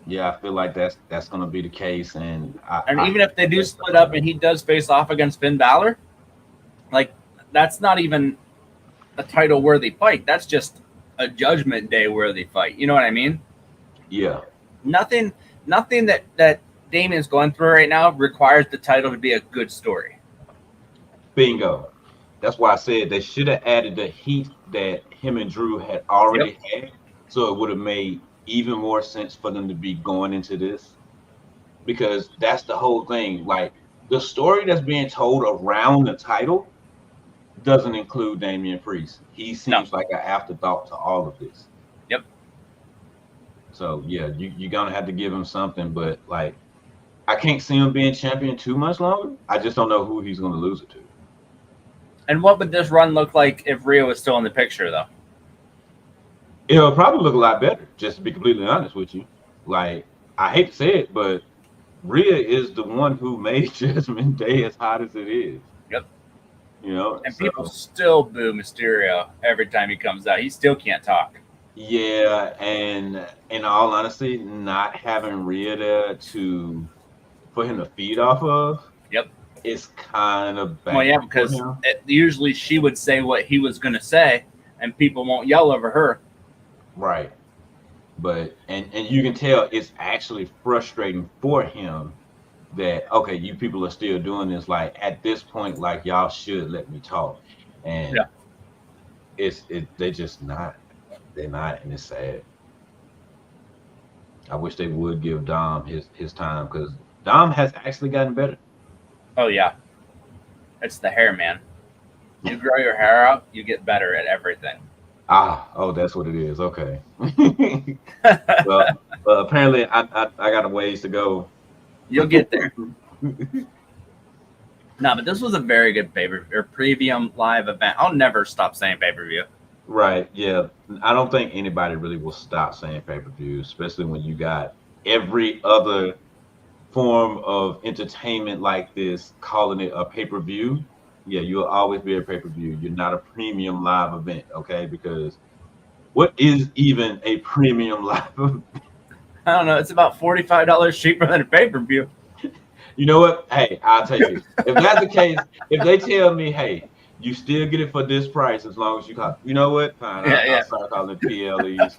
I feel like that's gonna be the case. And Even if they do split up and he does face off against Finn Balor, like that's not even a title worthy fight. That's just a Judgment Day worthy fight. You know what I mean? yeah, Nothing that Damian's going through right now requires the title to be a good story. bingo. That's why I said they should have added the heat that him and Drew had already had, so it would have made even more sense for them to be going into this, because that's the whole thing. Like the story that's being told around the title doesn't include Damian Priest. He seems like an afterthought to all of this. Yep. So yeah, you're gonna have to give him something, but like I can't see him being champion too much longer. I just don't know who he's gonna lose it to. And what would this run look like if Rhea was still in the picture, though? It'll probably look a lot better, just to be completely honest with you. Like, I hate to say it, but Rhea is the one who made Judgment Day as hot as it is. Yep. You know? And people still boo Mysterio every time he comes out. He still can't talk. Yeah, and in all honesty, not having Rhea there for him to feed off of, yep, it's kind of bad. Well, yeah, because usually she would say what he was going to say, and people won't yell over her. Right. But and you can tell it's actually frustrating for him that, okay, you people are still doing this. Like at this point, like y'all should let me talk. And they're just not. They're not, and it's sad. I wish they would give Dom his time, because Dom has actually gotten better. Oh yeah. It's the hair, man. You grow your hair out, you get better at everything. Oh, that's what it is. Okay. well, apparently I got a ways to go. You'll get there. No, but this was a very good premium live event. I'll never stop saying pay-per-view. Right. Yeah. I don't think anybody really will stop saying pay-per-view, especially when you got every other form of entertainment like this calling it a pay-per-view. Yeah, you'll always be a pay-per-view. You're not a premium live event, okay? Because what is even a premium live event? I don't know. It's about $45 cheaper than a pay-per-view. You know what? Hey, I'll take it. If that's the case, if they tell me, hey, you still get it for this price as long as you call, you know what? Fine. I'll start calling it PLEs.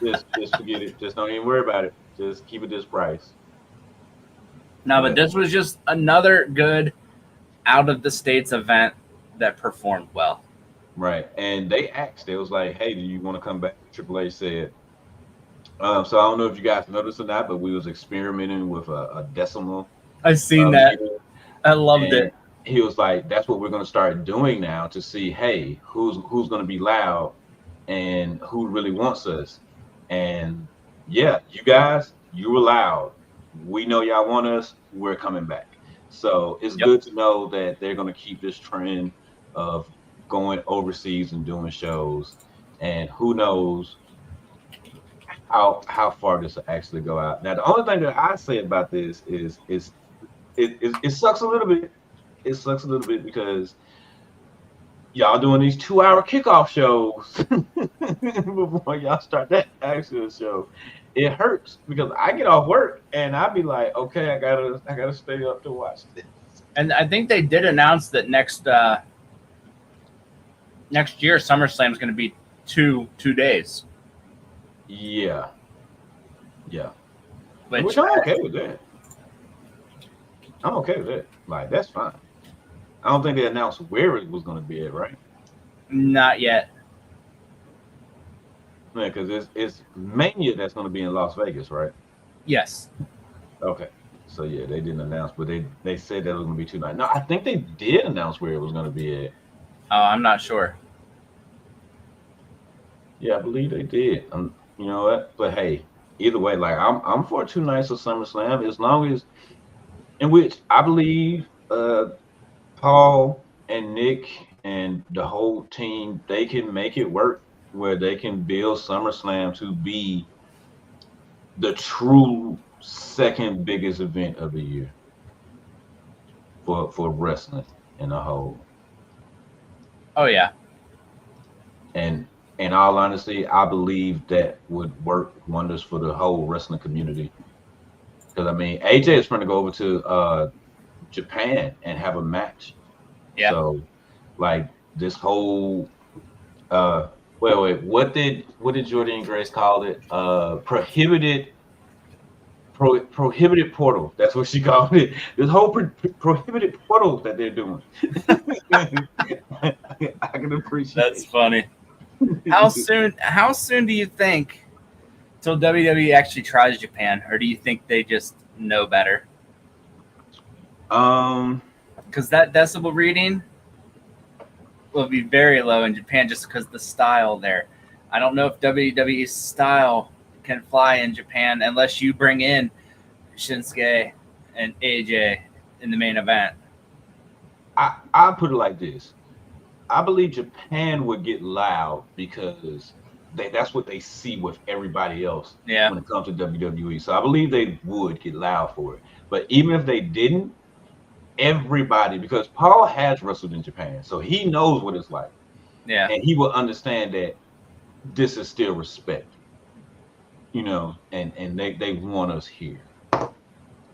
just forget it. Just don't even worry about it. Just keep it this price. No, but this was just another good out of the States event that performed well. Right. And they asked, it was like, hey, do you want to come back? Triple H said. So I don't know if you guys noticed or not, but we was experimenting with a decimal. I've seen that. I loved it. He was like, that's what we're going to start doing now to see, hey, who's going to be loud and who really wants us. And yeah, you guys, you were loud. We know y'all want us. We're coming back. So it's good to know that they're going to keep this trend of going overseas and doing shows. And who knows how far this will actually go out. Now, the only thing that I say about this is it sucks a little bit. It sucks a little bit because y'all doing these 2-hour kickoff shows before y'all start that actual show. It hurts because I get off work and I be like, okay, I gotta stay up to watch this. And I think they did announce that next year SummerSlam is going to be two days. Yeah. Which I'm okay with that. I'm okay with it. Like, that's fine. I don't think they announced where it was going to be at, right? Not yet. Yeah, because it's Mania that's going to be in Las Vegas, right? Yes. Okay. So yeah, they didn't announce, but they said that it was going to be 2 nights. No, I think they did announce where it was going to be at. Oh, I'm not sure. Yeah, I believe they did. You know what? But hey, either way, like I'm for 2 nights of SummerSlam as long as, in which I believe Paul and Nick and the whole team, they can make it work where they can build SummerSlam to be the true second biggest event of the year for wrestling in a whole. Oh yeah. And in all honesty, I believe that would work wonders for the whole wrestling community. Because I mean, AJ is going to go over to Japan and have a match. Yeah. So, like this whole wait, what did Jordan Grace call it? Prohibited portal. That's what she called it. This whole prohibited portal that they're doing. I can appreciate. That's funny. How soon do you think till WWE actually tries Japan, or do you think they just know better? Because that decibel reading will be very low in Japan just because the style there. I don't know if WWE's style can fly in Japan unless you bring in Shinsuke and AJ in the main event. I put it like this. I believe Japan would get loud because that's what they see with everybody else when it comes to WWE. So I believe they would get loud for it. But even if they didn't, everybody, because Paul has wrestled in Japan, so he knows what it's like. Yeah. And he will understand that this is still respect. You know, and they want us here.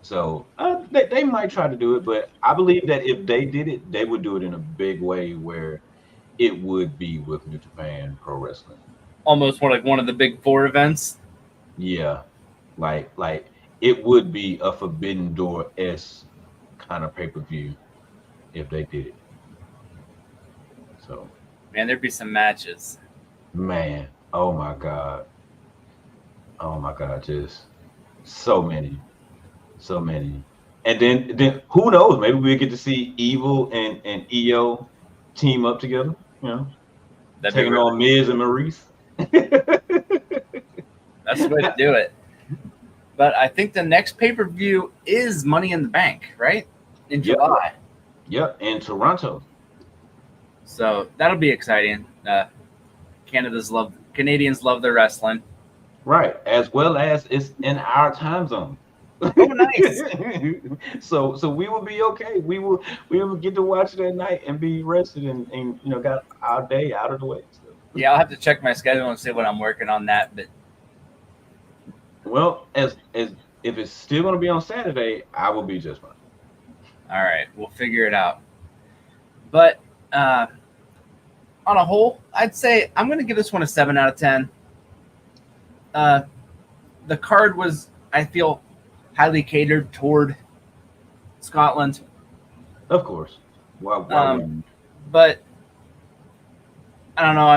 So they might try to do it, but I believe that if they did it, they would do it in a big way where it would be with New Japan Pro Wrestling. Almost more like one of the big 4 events. Yeah, like it would be a Forbidden Door-esque kind of pay-per-view if they did it. So, man, there'd be some matches. Man, oh my god, just so many. And then who knows? Maybe we'll get to see Evil and EO team up together. You know, taking on Miz and Maurice. That's the way to do it. But I think the next pay-per-view is Money in the Bank, right? In July. Yep, in Toronto. So that'll be exciting. Canadians love their wrestling. Right, as well as it's in our time zone. Oh, nice. So we will be okay. We will get to watch it at night and be rested and you know, got our day out of the way. So. Yeah, I'll have to check my schedule and see what I'm working on that. But well, as if it's still going to be on Saturday, I will be just fine. All right, we'll figure it out. But on a whole, I'd say I'm going to give this one a 7 out of 10. The card was, I feel, highly catered toward Scotland. Of course. Why but I don't know.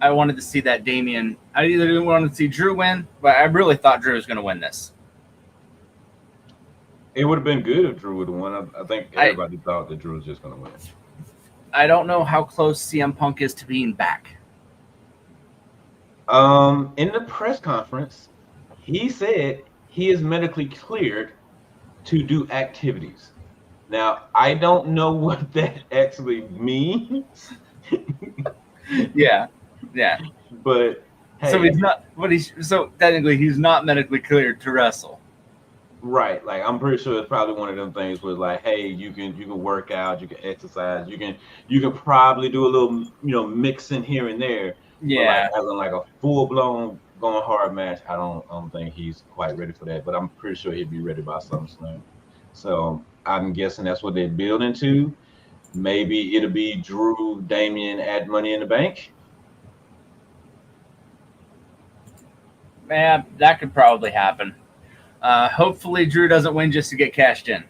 I wanted to see that Damien. I either didn't want to see Drew win, but I really thought Drew was going to win this. It would have been good if Drew would have won. I think everybody thought that Drew was just going to win. I don't know how close CM Punk is to being back. In the press conference, he said he is medically cleared to do activities. Now, I don't know what that actually means. Yeah. But hey, so he's not. So technically he's not medically cleared to wrestle. Right. Like, I'm pretty sure it's probably one of them things where, like, hey, you can work out, you can exercise, you can probably do a little mixing here and there. Yeah. But like a full blown going hard match, I don't think he's quite ready for that. But I'm pretty sure he'll be ready by SummerSlam. So I'm guessing that's what they're building to. Maybe it'll be Drew, Damien at Money in the Bank. Man, that could probably happen. Hopefully Drew doesn't win just to get cashed in.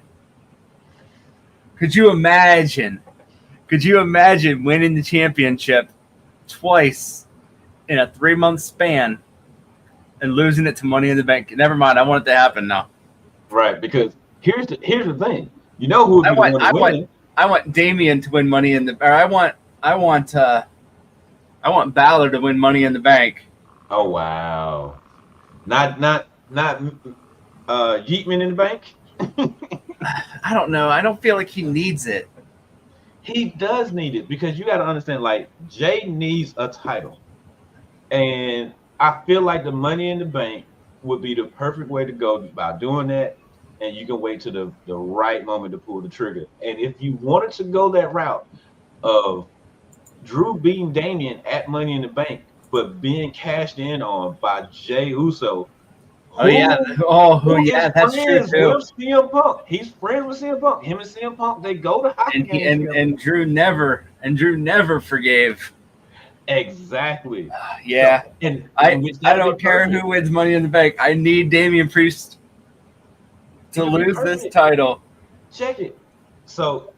Could you imagine? Could you imagine winning the championship twice in a 3-month span and losing it to Money in the Bank? Never mind. I want it to happen now. Right, because here's the thing. You know who would be the one to win? I want Damian to win Money in the. Or I want Balor to win Money in the Bank. Oh wow! Not Yeatman in the Bank. I don't know. I don't feel like he needs it. He does need it because you got to understand. Like Jay needs a title, and I feel like the Money in the Bank would be the perfect way to go by doing that. And you can wait till the right moment to pull the trigger. And if you wanted to go that route of Drew beating Damian at Money in the Bank, but being cashed in on by Jey Uso. That's true too. With CM Punk. He's friends with CM Punk. Him and CM Punk, they go to hockey games. And Drew never forgave. Exactly. Yeah. So, and I don't care who wins Money in the Bank. I need Damian Priest to lose this title. Check it. So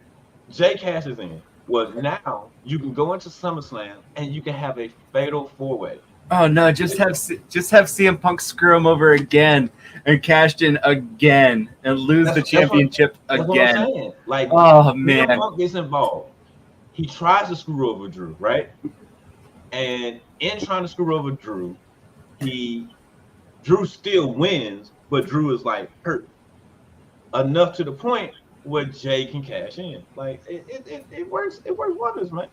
Jay cashes in. Well, now you can go into SummerSlam and you can have a fatal 4-way. Oh no! Just have CM Punk screw him over again and cashed in again and lose the championship again. That's what I'm saying. Like, oh man, CM Punk gets involved. He tries to screw over Drew, right? And in trying to screw over Drew still wins, but Drew is like hurt enough to the point where Jay can cash in. Like it works. It works wonders, man.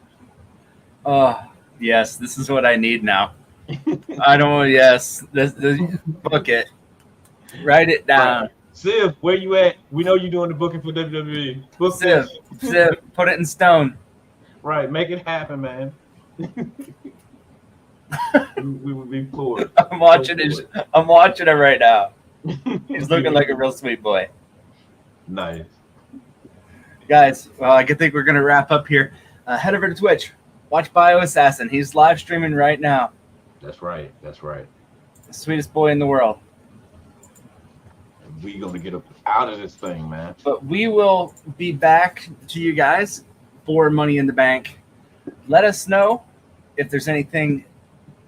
Oh yes, this is what I need now. I don't. Yes, this book it. Write it down. Right. Civ, where you at? We know you're doing the booking for WWE. Book Civ, put it in stone. Right, make it happen, man. we would be floored. I'm watching it right now. He's looking like a real sweet boy. Nice. Guys, well, I think we're going to wrap up here. Head over to Twitch. Watch bioassassin. He's live streaming right now. That's right. The sweetest boy in the world. We're going to get out of this thing, man. But we will be back to you guys for Money in the Bank. Let us know if there's anything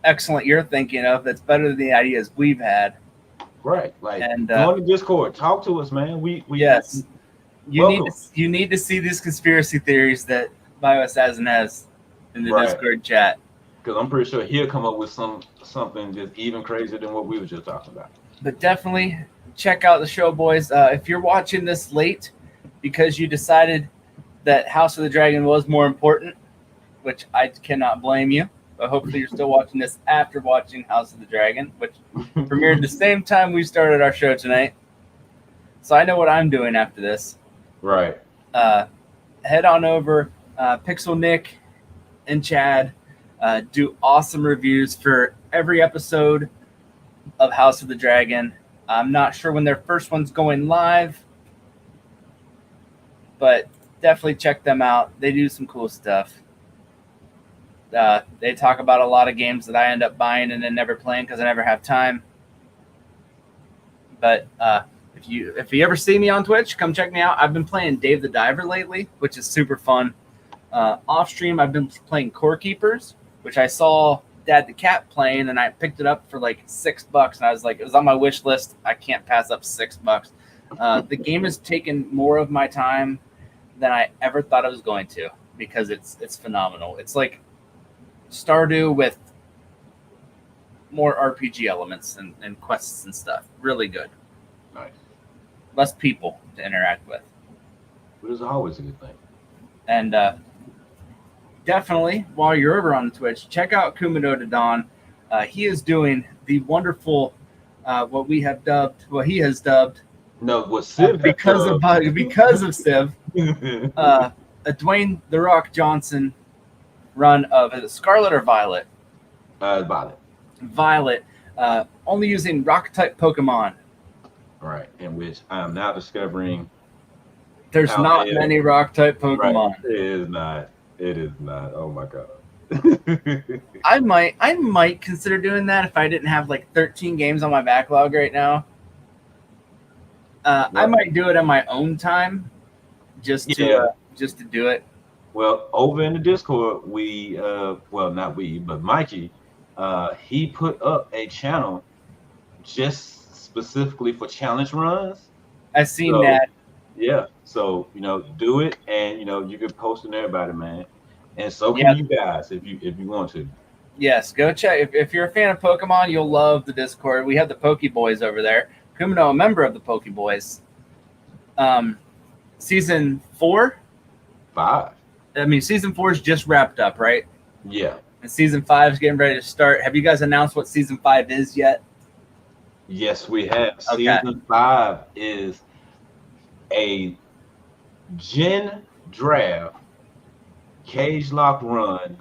excellent you're thinking of that's better than the ideas we've had. Right. Like, go on the Discord. Talk to us, man. Yes. You need to see these conspiracy theories that bioassassin has in the Discord chat. Because I'm pretty sure he'll come up with something just even crazier than what we were just talking about. But definitely check out the show, boys. If you're watching this late because you decided that House of the Dragon was more important, which I cannot blame you, but hopefully you're still watching this after watching House of the Dragon, which premiered the same time we started our show tonight. So I know what I'm doing after this. Right. Head on over. Pixel Nick and Chad do awesome reviews for every episode of House of the Dragon. I'm not sure when their first one's going live, but definitely check them out. They do some cool stuff. They talk about a lot of games that I end up buying and then never playing because I never have time. But if you ever see me on Twitch, come check me out. I've been playing Dave the Diver lately, which is super fun. Off stream, I've been playing Core Keepers, which I saw Dad the Cat playing, and I picked it up for like $6, and I was like, it was on my wish list. I can't pass up $6. The game has taken more of my time than I ever thought it was going to because it's phenomenal. It's like Stardew with more RPG elements and quests and stuff. Really good. Nice. Less people to interact with. But it's always a good thing. And definitely, while you're over on Twitch, check out kumanodadon. He is doing the wonderful, what he has dubbed. No, what Civ because of Civ, a Dwayne The Rock Johnson run of is it Scarlet or Violet? Violet. Violet, only using rock type Pokemon. Right, in which I am now discovering there's not many rock type Pokemon. Right. It is not. Oh my god. I might consider doing that if I didn't have like 13 games on my backlog right now. Right. I might do it on my own time, just Yeah. to do it? Well, over in the Discord, we well, not we, but Mikey, he put up a channel just specifically for challenge runs. I've seen So that. yeah, so do it, and you can post in there about it, man. And so can Yeah. you guys if you want to. Yes, go check. If you're a fan of Pokemon, you'll love the Discord. We have the Poke Boys over there. Kumino, a member of the Poke Boys. Season 4. 5. I mean, season 4 is just wrapped up, right? Yeah. And season 5 is getting ready to start. Have you guys announced what season 5 is yet? Yes, we have. Okay. Season 5 is a Gen Draft cage lock run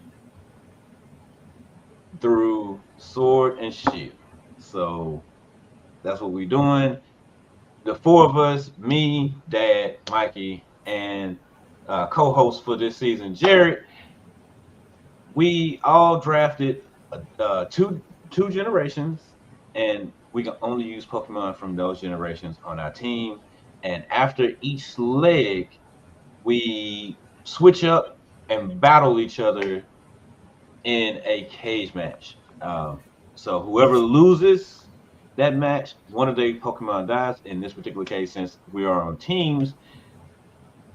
through Sword and Shield. So that's what we're doing. The 4 of us, me, Dad, Mikey, and co-host for this season, Jared, we all drafted two generations, and we can only use Pokemon from those generations on our team. And after each leg, we switch up and battle each other in a cage match. So whoever loses that match, one of the Pokemon dies. In this particular case, since we are on teams,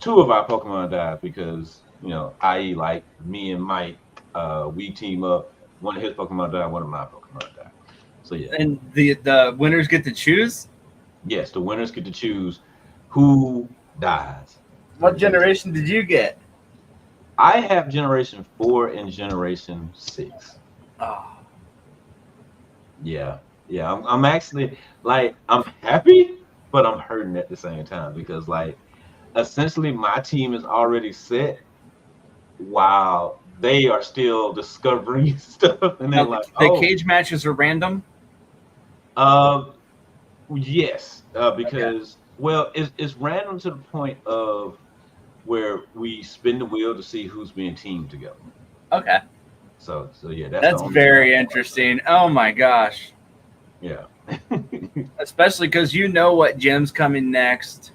2 of our Pokemon died because, i.e. like me and Mike, we team up. One of his Pokemon died, one of my Pokemon died. So yeah. And the winners get to choose? Yes, the winners get to choose who dies. What generation did you get? I have Generation 4 and Generation 6. Oh. Yeah. I'm actually I'm happy, but I'm hurting at the same time because essentially my team is already set while they are still discovering stuff, and they're the cage matches are random. Yes, because it's random to the point of where we spin the wheel to see who's being teamed together. Okay. So yeah, that's very interesting. Oh my gosh. Yeah. Especially because you know what gym's coming next.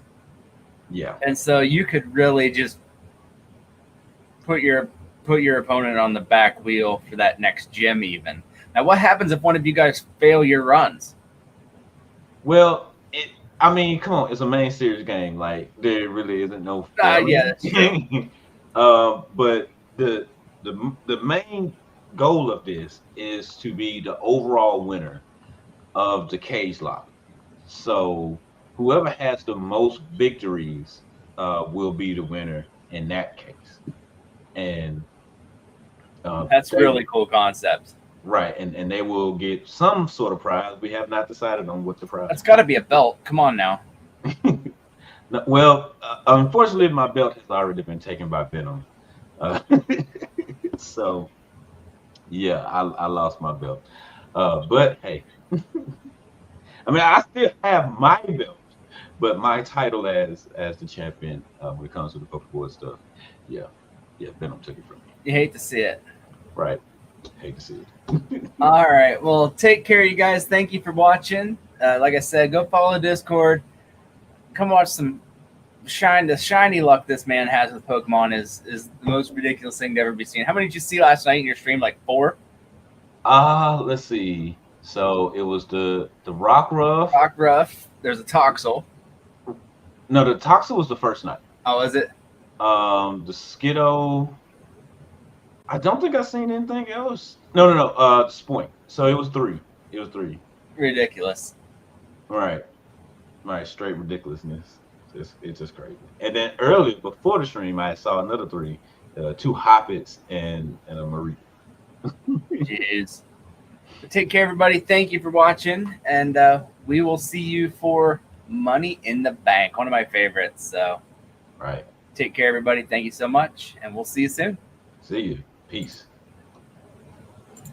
Yeah. And so you could really just put your opponent on the back wheel for that next gym even. Now, what happens if one of you guys fail your runs? Well, come on, it's a main series game. There really isn't no failing. Yeah, that's true. But the main goal of this is to be the overall winner of the cage lock. So whoever has the most victories will be the winner in that case. And that's really cool concept. Right, and they will get some sort of prize. We have not decided on what the prize. It's got to be a belt. Come on now. Well, unfortunately, my belt has already been taken by Venom. So, yeah, I lost my belt. But hey, I still have my belt, but my title as the champion when it comes to the Pokemon stuff, yeah, Venom took it from me. You hate to see it. Right. Hate to see it. All right. Well, take care, you guys. Thank you for watching. Like I said, go follow Discord. Come watch some the shiny luck this man has with Pokemon is the most ridiculous thing to ever be seen. How many did you see last night in your stream? 4? Let's see. So it was the Rockruff. There's a Toxel. No, the Toxel was the first night. Oh, is it? The Skiddo. I don't think I've seen anything else. No. Spoink. So it was 3. Ridiculous. Right. Straight ridiculousness. It's just crazy. And then earlier, before the stream, I saw another 3, 2 Hoppets and a Marie. Jeez. But take care, everybody. Thank you for watching, and we will see you for Money in the Bank, one of my favorites. So, right. Take care, everybody. Thank you so much, and we'll see you soon. See you. Peace.